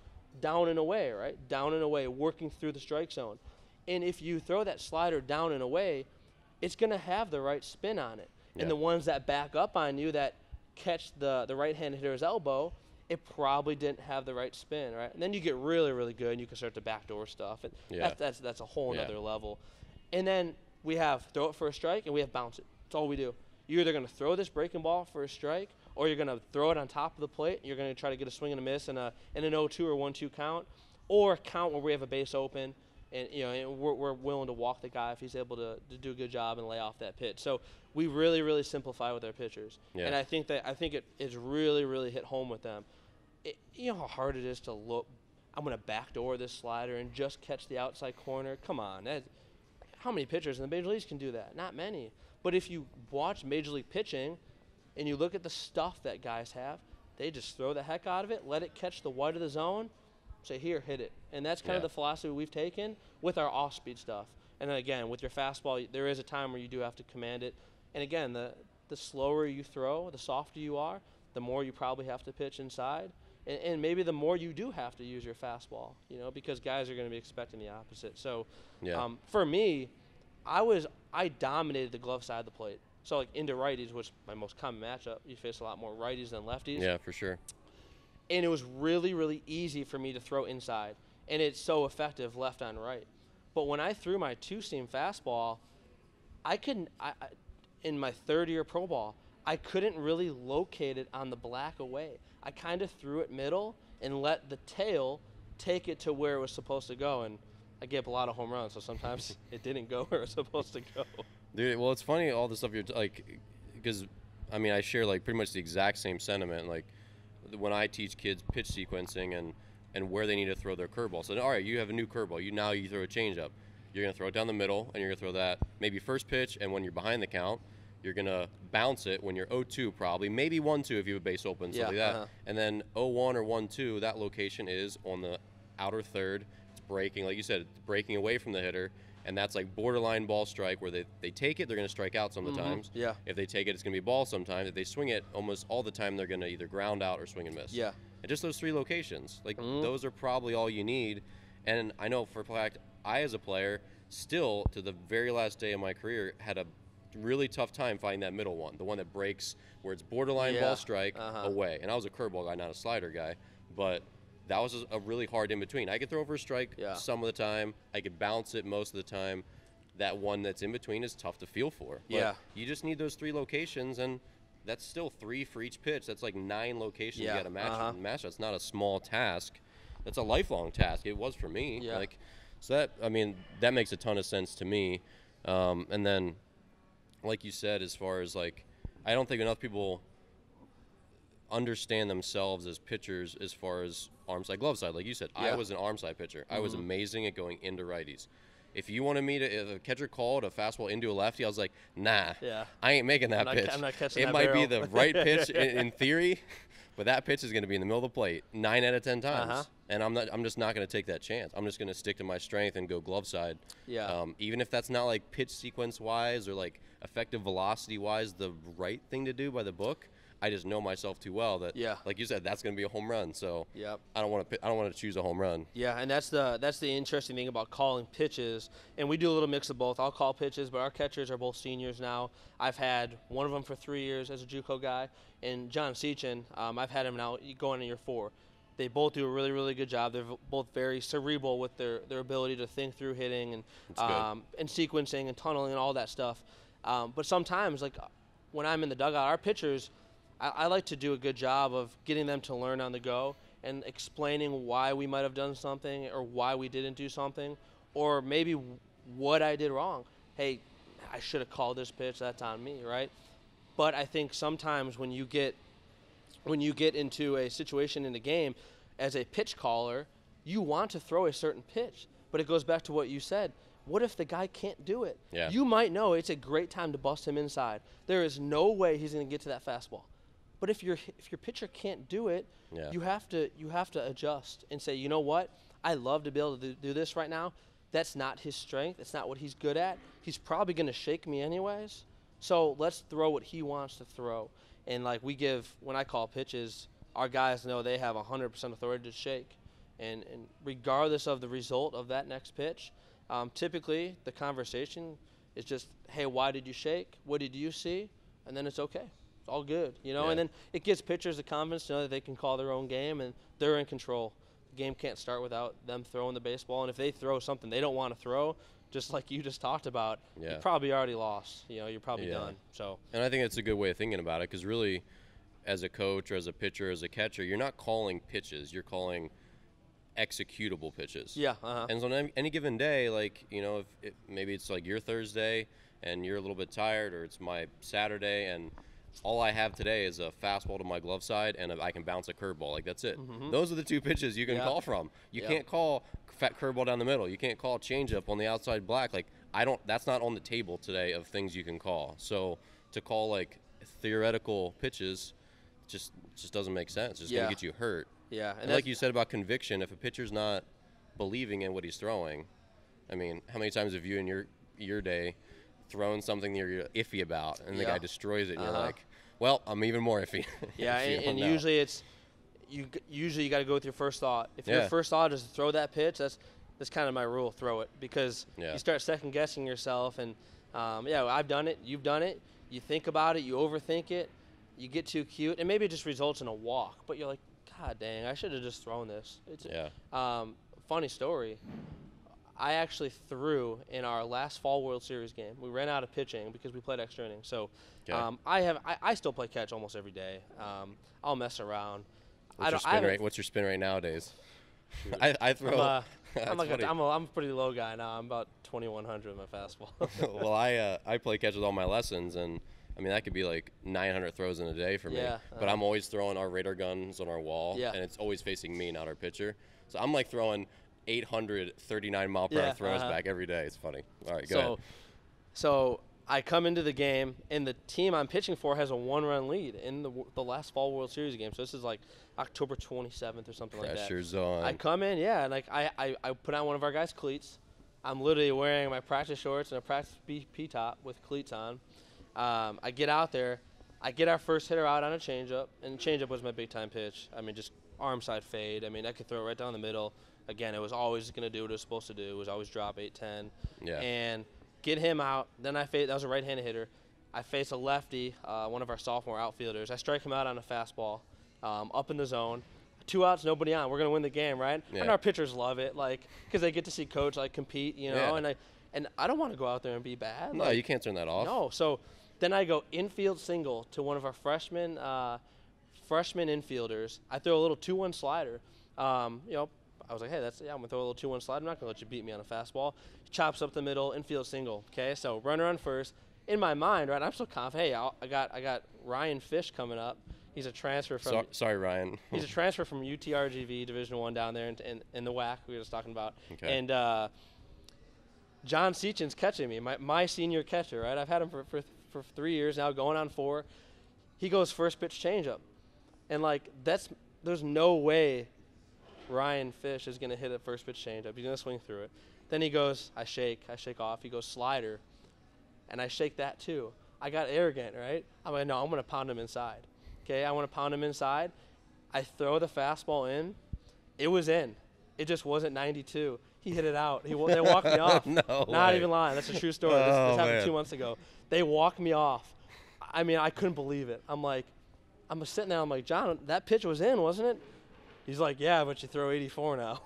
Down and away, right? Down and away, working through the strike zone. And if you throw that slider down and away, it's going to have the right spin on it. Yeah. And the ones that back up on you that catch the right-handed hitter's elbow, it probably didn't have the right spin, right? And then you get really, really good, and you can start to backdoor stuff. And that's a whole nother level. And then we have throw it for a strike, and we have bounce it. That's all we do. You're either going to throw this breaking ball for a strike, or you're going to throw it on top of the plate. You're going to try to get a swing and a miss and an 0-2 or 1-2 count, or count where we have a base open, and and we're willing to walk the guy if he's able to do a good job and lay off that pitch. So we really, really simplify with our pitchers, and I think it is really, really hit home with them. You know how hard it is to look. I'm going to backdoor this slider and just catch the outside corner. Come on, how many pitchers in the major leagues can do that? Not many. But if you watch major league pitching and you look at the stuff that guys have, they just throw the heck out of it, let it catch the white of the zone, say, here, hit it. And that's kind of the philosophy we've taken with our off-speed stuff. And then again, with your fastball, there is a time where you do have to command it. And again, the slower you throw, the softer you are, the more you probably have to pitch inside. And maybe the more you do have to use your fastball, because guys are going to be expecting the opposite. So for me, I dominated the glove side of the plate. So like into righties, which is my most common matchup, you face a lot more righties than lefties. Yeah, for sure. And it was really, really easy for me to throw inside. And it's so effective left on right. But when I threw my two-seam fastball, in my third year pro ball, I couldn't really locate it on the black away. I kind of threw it middle and let the tail take it to where it was supposed to go. And I gave up a lot of home runs, so sometimes it didn't go where it was supposed to go. Dude, well, it's funny, all the stuff you're because, I share, pretty much the exact same sentiment. Like, when I teach kids pitch sequencing and where they need to throw their curveball. So, all right, you have a new curveball. Now you throw a changeup. You're going to throw it down the middle, and you're going to throw that maybe first pitch, and when you're behind the count, You're going to bounce it when you're 0-2 probably, maybe 1-2 if you have a base open, something like that. And then 0-1 or 1-2, that location is on the outer third. It's breaking, like you said, it's breaking away from the hitter. And that's like borderline ball strike where they take it, they're going to strike out some of the times. Yeah. If they take it, it's going to be ball sometimes. If they swing it, almost all the time they're going to either ground out or swing and miss. Yeah. And just those 3 locations. Like, those are probably all you need. And I know for a fact, I as a player, still, to the very last day of my career, had a really tough time finding that middle one, the one that breaks where it's borderline ball strike away. And I was a curveball guy, not a slider guy. But that was a really hard in between. I could throw for a strike some of the time. I could bounce it most of the time. That one that's in between is tough to feel for. But you just need those 3 locations, and that's still 3 for each pitch. That's like 9 locations you got to match. That's not a small task. That's a lifelong task. It was for me. Like, so that, I mean, that makes a ton of sense to me. And then, like you said, as far as like, I don't think enough people understand themselves as pitchers as far as arm side, glove side. Like you said, I was an arm side pitcher. I was amazing at going into righties. If you wanted me to, if a catcher called a fastball into a lefty, I was like, nah, I ain't making that pitch. I'm not catching it that might barrel. be the right pitch in theory, but that pitch is going to be in the middle of the plate 9 out of 10 times. And I'm just not going to take that chance. I'm just going to stick to my strength and go glove side. Even if that's not like pitch sequence wise or like effective velocity wise the right thing to do by the book. I just know myself too well that, like you said, that's going to be a home run. So I don't want to choose a home run. Yeah, and that's the interesting thing about calling pitches. And we do a little mix of both. I'll call pitches, but our catchers are both seniors now. I've had one of them for 3 years as a JUCO guy, and John Seachin, I've had him now going in year 4. They both do a really, really good job. They're both very cerebral with their ability to think through hitting and sequencing and tunneling and all that stuff. But sometimes, like when I'm in the dugout, our pitchers, I like to do a good job of getting them to learn on the go and explaining why we might have done something or why we didn't do something or maybe what I did wrong. Hey, I should have called this pitch. That's on me, right? But I think sometimes when you get into a situation in the game as a pitch caller, you want to throw a certain pitch. But it goes back to what you said. What if the guy can't do it? You might know it's a great time to bust him inside. There is no way he's going to get to that fastball. But if your pitcher can't do it, you have to adjust and say, you know what? I love to be able to do this right now. That's not his strength. It's not what he's good at. He's probably going to shake me anyways. So let's throw what he wants to throw. And like when I call pitches, our guys know they have 100% authority to shake. And regardless of the result of that next pitch, typically the conversation is just, hey, why did you shake? What did you see? And then it's okay. All good, you know, and then it gives pitchers the confidence to know that they can call their own game and they're in control. The game can't start without them throwing the baseball, and if they throw something they don't want to throw, just like you just talked about, you probably already lost. You know, you're probably done. So, and I think it's a good way of thinking about it because really, as a coach or as a pitcher, as a catcher, you're not calling pitches, you're calling executable pitches. And so on any given day, like, you know, if maybe it's like your Thursday and you're a little bit tired, or it's my Saturday and all I have today is a fastball to my glove side and I can bounce a curveball. Like, that's it. Those are the 2 pitches you can call from. You can't call fat curveball down the middle. You can't call changeup on the outside black. Like, that's not on the table today of things you can call. So to call like theoretical pitches just doesn't make sense. It's just going to get you hurt. And like you said about conviction, if a pitcher's not believing in what he's throwing, I mean, how many times have you in your day thrown something that you're iffy about and the guy destroys it and you're like, well, I'm even more iffy. And usually it's you got to go with your first thought. If your first thought is to throw that pitch, that's kind of my rule, throw it, because you start second guessing yourself. And I've done it, you've done it, you think about it, you overthink it, you get too cute, and maybe it just results in a walk, but you're like, god dang, I should have just thrown this. It's funny story. I actually threw in our last fall World Series game. We ran out of pitching because we played extra innings. So I still play catch almost every day. I'll mess around. What's your spin rate nowadays? I throw. I'm a pretty low guy now. I'm about 2,100 with my fastball. Well, I play catch with all my lessons, and I mean that could be like 900 throws in a day for me. But I'm always throwing our radar guns on our wall, and it's always facing me, not our pitcher. So I'm like throwing 839 mile per hour throws back every day. It's funny. All right, go ahead. So I come into the game, and the team I'm pitching for has a 1-run lead in the last Fall World Series game. So this is like October 27th or something like that. Pressure's on. I come in, and like I put on one of our guys' cleats. I'm literally wearing my practice shorts and a practice BP top with cleats on. I get out there. I get our first hitter out on a changeup, and changeup was my big-time pitch. I mean, just arm side fade. I mean, I could throw it right down the middle. Again, it was always going to do what it was supposed to do. It was always drop 8-10. Yeah. And get him out. Then that was a right-handed hitter. I face a lefty, one of our sophomore outfielders. I strike him out on a fastball, up in the zone. 2 outs, nobody on. We're gonna win the game, right? Yeah. And our pitchers love it, like, because they get to see coach like compete, you know. Yeah. And I don't want to go out there and be bad. No, you can't turn that off. No. So then I go infield single to one of our freshman infielders. I throw a little 2-1 slider. I was like, hey, I'm gonna throw a little 2-1 slider. I'm not gonna let you beat me on a fastball. Chops up the middle, infield single. Okay, so runner on first. In my mind, right, I'm so confident. Hey, I got Ryan Fish coming up. He's a transfer from. Sorry, Ryan. He's a transfer from UTRGV Division I down there in the WAC we were just talking about. Okay. And John Seachin's catching me, my senior catcher, right? I've had him for 3 years now, going on 4. He goes first pitch changeup, and like there's no way Ryan Fish is gonna hit a first pitch changeup. He's gonna swing through it. Then he goes, I shake off. He goes slider, and I shake that too. I got arrogant, right? I'm like, no, I'm gonna pound him inside. Okay, I want to pound him inside. I throw the fastball in. It was in. It just wasn't 92. He hit it out. They walked me off. No Not way. even lying. That's a true story. This happened man. 2 months ago. They walked me off. I mean, I couldn't believe it. I'm sitting there. I'm like, John, that pitch was in, wasn't it? He's like, yeah, but you throw 84 now.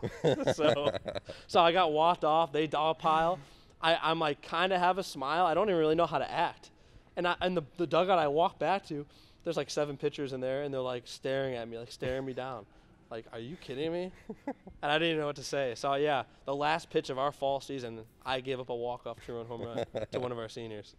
So I got walked off. They dog pile. I'm like, kind of have a smile. I don't even really know how to act. And the dugout I walk back to, there's like 7 pitchers in there, and they're like staring at me, like staring me down. Like, are you kidding me? And I didn't even know what to say. So, yeah, the last pitch of our fall season, I gave up a walk-off 2-run home run to one of our seniors.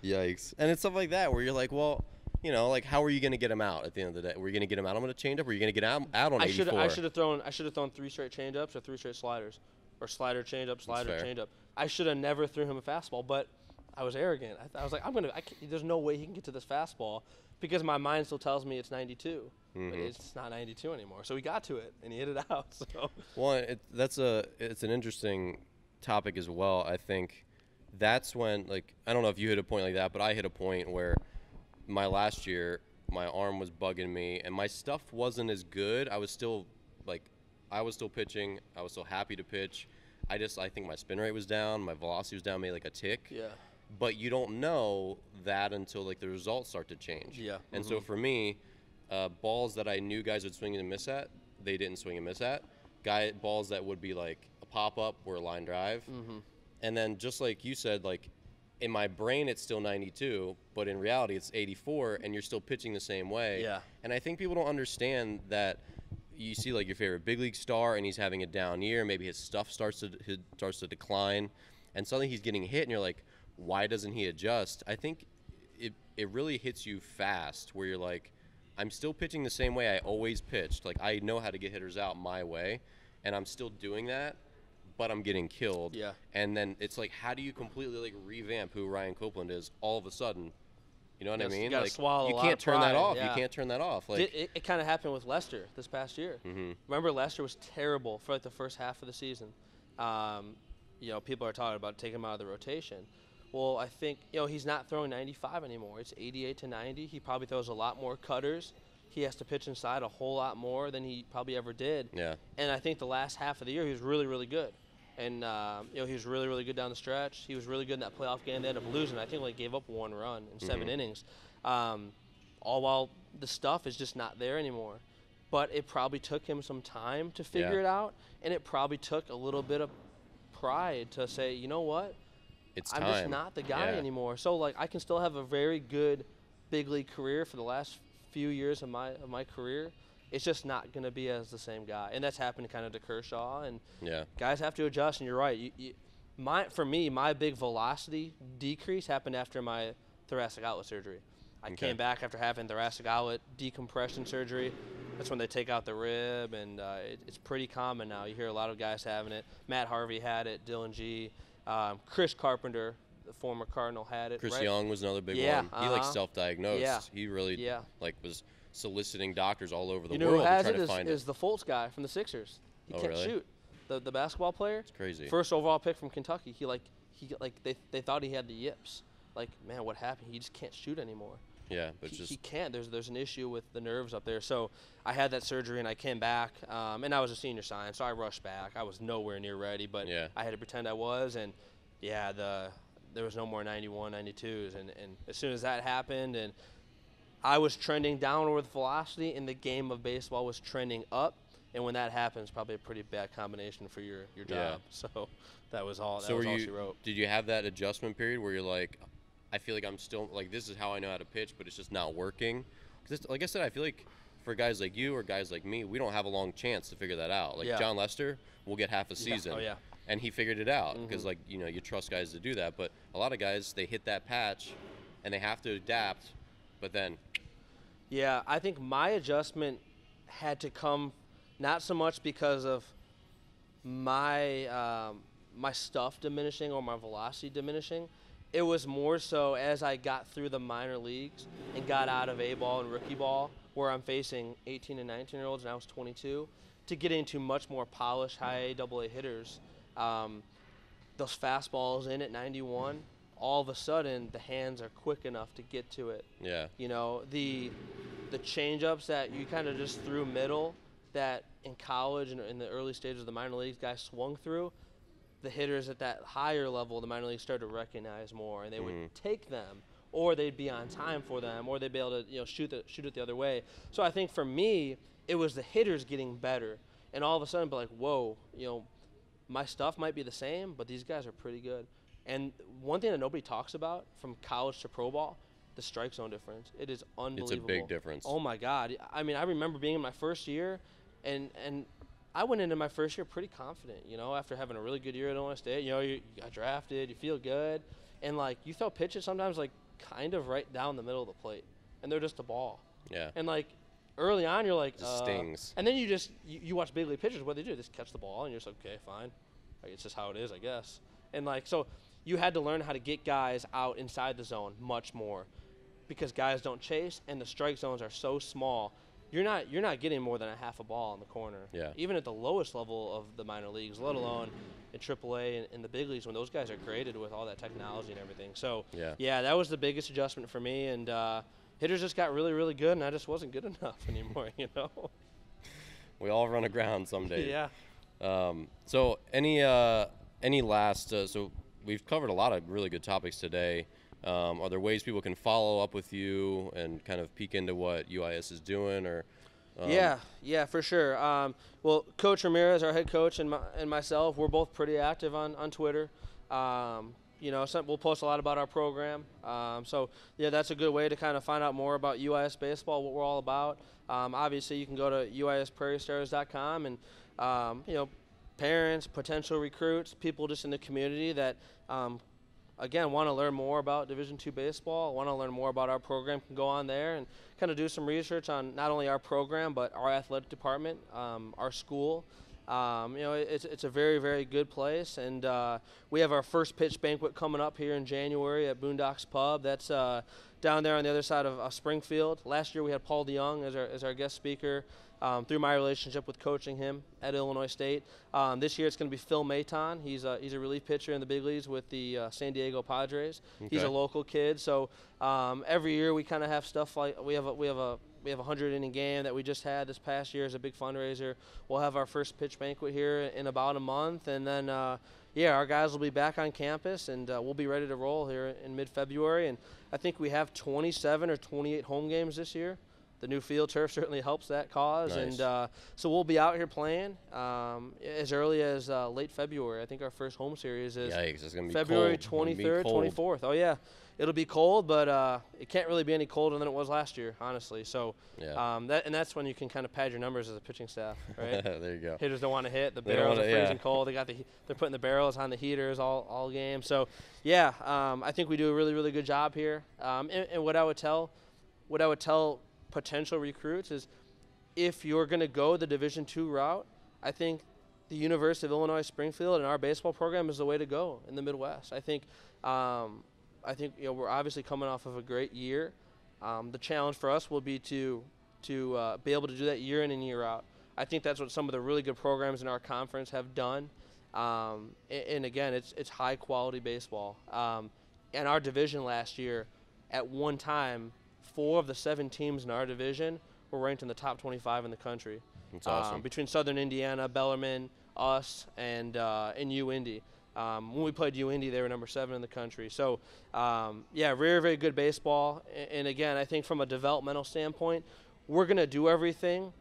Yikes. And it's stuff like that where you're like, well, you know, like, how are you going to get him out at the end of the day? Were you going to get him out on a changeup, or were you going to get him out on 84? I should have thrown 3 straight changeups or 3 straight sliders, or slider changeup, slider changeup. I should have never threw him a fastball, but I was arrogant. I was like, there's no way he can get to this fastball, because my mind still tells me it's 92. But it's not 92 anymore. So we got to it, and he hit it out. So. Well, it's an interesting topic as well. I think that's when, like, I don't know if you hit a point like that, but I hit a point where my last year, my arm was bugging me, and my stuff wasn't as good. I was still pitching. I was still happy to pitch. I think my spin rate was down. My velocity was down, maybe like a tick. Yeah. But you don't know that until, like, the results start to change. Yeah. And so for me, balls that I knew guys would swing and miss at, they didn't swing and miss at. Balls that would be like a pop-up were a line drive. And then just like you said, like, in my brain it's still 92, but in reality it's 84, and you're still pitching the same way. Yeah. And I think people don't understand that. You see, like, your favorite big league star, and he's having a down year. Maybe his stuff starts to decline, and suddenly he's getting hit, and you're like, why doesn't he adjust? I think it really hits you fast, where you're like, I'm still pitching the same way I always pitched. Like, I know how to get hitters out my way, and I'm still doing that, but I'm getting killed. Yeah. And then it's like, how do you completely, like, revamp who Ryan Copeland is all of a sudden? You know what I mean? You gotta like, swallow you a lot can't of turn that pride, off. yeah. You can't turn that off. Like, it kind of happened with Lester this past year. Remember, Lester was terrible for like the first half of the season. People are talking about taking him out of the rotation. Well, I think, he's not throwing 95 anymore. It's 88 to 90. He probably throws a lot more cutters. He has to pitch inside a whole lot more than he probably ever did. Yeah. And I think the last half of the year he was really, really good. And, he was really, really good down the stretch. He was really good in that playoff game. They ended up losing. I think they gave up 1 run in 7 innings. All while the stuff is just not there anymore. But it probably took him some time to figure it out, and it probably took a little bit of pride to say, you know what? I'm just not the guy anymore. So, like, I can still have a very good big league career for the last few years of my career. It's just not going to be as the same guy. And that's happened kind of to Kershaw. And guys have to adjust, and you're right. For me, my big velocity decrease happened after my thoracic outlet surgery. I came back after having thoracic outlet decompression surgery. That's when they take out the rib, and it's pretty common now. You hear a lot of guys having it. Matt Harvey had it, Dylan G. Chris Carpenter the former Cardinal had it. Chris right? Young was another big one. He like self-diagnosed. He really like was soliciting doctors all over the world to try to find it. Is the Fultz guy from the Sixers. He can't shoot. The basketball player. It's crazy. First overall pick from Kentucky. They thought he had the yips. Like, man, what happened? He just can't shoot anymore. Yeah, but he can't. There's an issue with the nerves up there. So I had that surgery and I came back, and I was a senior science, so I rushed back. I was nowhere near ready, but I had to pretend I was, and there was no more 91, 92s, and as soon as that happened, and I was trending downward with velocity, and the game of baseball was trending up, and when that happens, probably a pretty bad combination for your job. Yeah. So that was all. So that was all she wrote. Did you have that adjustment period where you're like, I feel like I'm still like this is how I know how to pitch, but it's just not working? Because like I said, I feel like for guys like you or guys like me, we don't have a long chance to figure that out. Like John Lester will get half a season. Oh yeah. And he figured it out because like you trust guys to do that. But a lot of guys, they hit that patch, and they have to adapt, but then. Yeah, I think my adjustment had to come not so much because of my my stuff diminishing or my velocity diminishing. It was more so as I got through the minor leagues and got out of A-ball and rookie ball, where I'm facing 18 and 19-year-olds, and I was 22, to get into much more polished high AA hitters. Those fastballs in at 91, all of a sudden the hands are quick enough to get to it. Yeah. You know, the change-ups that you kind of just threw middle that in college and in the early stages of the minor leagues guys swung through, the hitters at that higher level of the minor leagues started to recognize more, and they would take them, or they'd be on time for them, or they'd be able to shoot it the other way. So I think for me, it was the hitters getting better, and all of a sudden be like, whoa, my stuff might be the same, but these guys are pretty good. And one thing that nobody talks about from college to pro ball, the strike zone difference. It is unbelievable. It's a big difference. Oh my God! I mean, I remember being in my first year, and I went into my first year pretty confident, after having a really good year at Illinois State. You got drafted, you feel good, and like you throw pitches sometimes like kind of right down the middle of the plate, and they're just a ball. Yeah. And like early on, you're like, it stings. And then you watch big league pitchers. What they do, just catch the ball, and you're just like, okay, fine, like, it's just how it is, I guess. And like so, you had to learn how to get guys out inside the zone much more, because guys don't chase, and the strike zones are so small. You're not getting more than a half a ball in the corner. Yeah. Even at the lowest level of the minor leagues, let alone in AAA and in the big leagues when those guys are graded with all that technology and everything. So yeah, that was the biggest adjustment for me. And hitters just got really, really good, and I just wasn't good enough anymore. We all run aground some days. Yeah. So any last? So we've covered a lot of really good topics today. Are there ways people can follow up with you and kind of peek into what UIS is doing? Or yeah, for sure. Well, Coach Ramirez, our head coach, and myself, we're both pretty active on Twitter. We'll post a lot about our program. So that's a good way to kind of find out more about UIS baseball, what we're all about. Obviously, you can go to uisprairiestars.com and parents, potential recruits, people just in the community that again, want to learn more about Division II baseball, want to learn more about our program, can go on there and kind of do some research on not only our program but our athletic department, our school. It's a very, very good place, and we have our first pitch banquet coming up here in January at Boondocks Pub. That's down there on the other side of Springfield. Last year we had Paul DeYoung as our guest speaker. Through my relationship with coaching him at Illinois State. This year it's going to be Phil Maton. He's a relief pitcher in the big leagues with the San Diego Padres. Okay. He's a local kid, so every year we kind of have stuff like we have a 100-inning game that we just had this past year as a big fundraiser. We'll have our first pitch banquet here in about a month, and then our guys will be back on campus, and we'll be ready to roll here in mid-February. And I think we have 27 or 28 home games this year. The new field turf certainly helps that cause. Nice. And so we'll be out here playing as early as late February. I think our first home series is it's gonna be February cold. 23rd, 24th. Oh, yeah. It'll be cold, but it can't really be any colder than it was last year, honestly. So that's when you can kind of pad your numbers as a pitching staff, right? There you go. Hitters don't want to hit. The barrels are freezing cold. They're putting the barrels on the heaters all game. So, I think we do a really, really good job here. And what I would tell potential recruits is, if you're going to go the Division II route, I think the University of Illinois-Springfield and our baseball program is the way to go in the Midwest. I think we're obviously coming off of a great year. The challenge for us will be to be able to do that year in and year out. I think that's what some of the really good programs in our conference have done. And again, it's high quality baseball. In our division last year, at one time, 4 of the 7 teams in our division were ranked in the top 25 in the country. That's awesome. Between Southern Indiana, Bellarmine, us, and U-Indy. When we played U-Indy, they were number 7 in the country. So, yeah, very, very good baseball. And again, I think from a developmental standpoint, we're going to do everything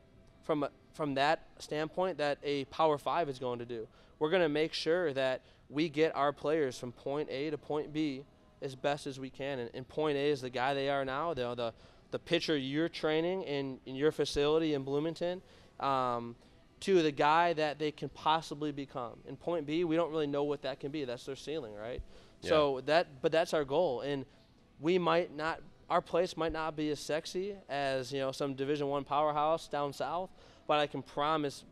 from that standpoint that a Power 5 is going to do. We're going to make sure that we get our players from point A to point B as best as we can. And point A is the guy they are now, the pitcher you're training in your facility in Bloomington, to the guy that they can possibly become. In point B, we don't really know what that can be. That's their ceiling, right? Yeah. So but that's our goal. And our place might not be as sexy as, some Division I powerhouse down south, but I can promise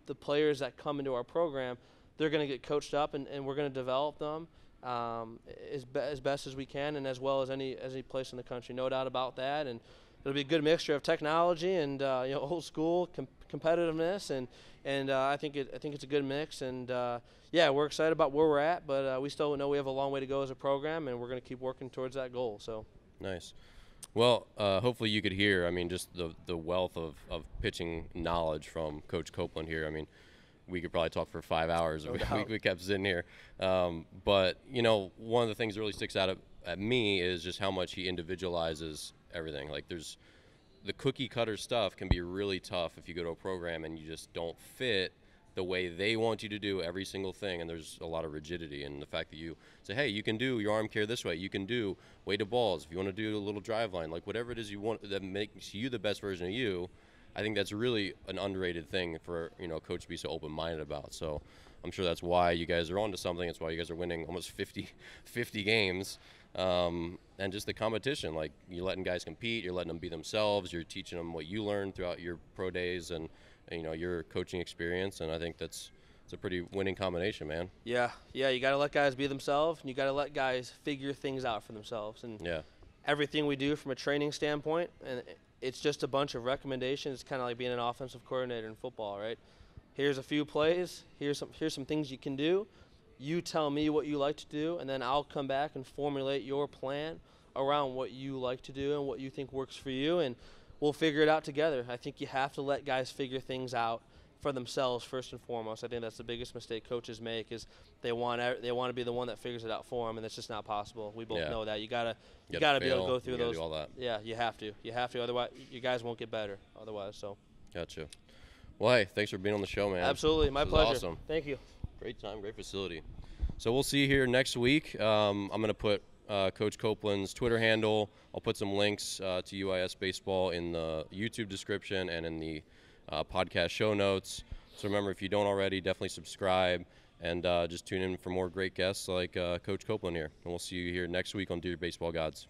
the players that come into our program, they're going to get coached up, and we're going to develop them as best as we can, and as well as any place in the country. No doubt about that. And it'll be a good mixture of technology and old school competitiveness, and I think it's a good mix. And yeah, we're excited about where we're at, but we still know we have a long way to go as a program, and we're going to keep working towards that goal. So nice. Well, hopefully you could hear, just the wealth of pitching knowledge from Coach Copeland here. We could probably talk for 5 hours if we kept sitting here. But, one of the things that really sticks out at me is just how much he individualizes everything. Like, the cookie cutter stuff can be really tough if you go to a program and you just don't fit the way they want you to do every single thing, and there's a lot of rigidity. And the fact that you say, hey, you can do your arm care this way, you can do weighted balls, if you want to do a little drive line, like whatever it is you want that makes you the best version of you. I think that's really an underrated thing for a coach to be so open-minded about. So I'm sure that's why you guys are onto something. That's why you guys are winning almost 50 games. And just the competition, like you're letting guys compete, you're letting them be themselves, you're teaching them what you learned throughout your pro days and your coaching experience. And I think it's a pretty winning combination, man. Yeah, you got to let guys be themselves, and you got to let guys figure things out for themselves. And everything we do from a training standpoint, and it's just a bunch of recommendations. It's kind of like being an offensive coordinator in football, right? Here's a few plays. Here's some things you can do. You tell me what you like to do, and then I'll come back and formulate your plan around what you like to do and what you think works for you, and we'll figure it out together. I think you have to let guys figure things out for themselves first and foremost. I think that's the biggest mistake coaches make, is they want to be the one that figures it out for them, and that's just not possible. We both know that. You gotta be able to go through those. Do all that. Yeah, you have to. Otherwise, you guys won't get better. Otherwise, so. Gotcha. Well, hey, thanks for being on the show, man. Absolutely, my pleasure. Awesome. Thank you. Great time, great facility. So we'll see you here next week. I'm going to put Coach Copeland's Twitter handle. I'll put some links to UIS Baseball in the YouTube description and in the podcast show notes. So remember, if you don't already, definitely subscribe and just tune in for more great guests like Coach Copeland here. And we'll see you here next week on Dear Baseball Gods.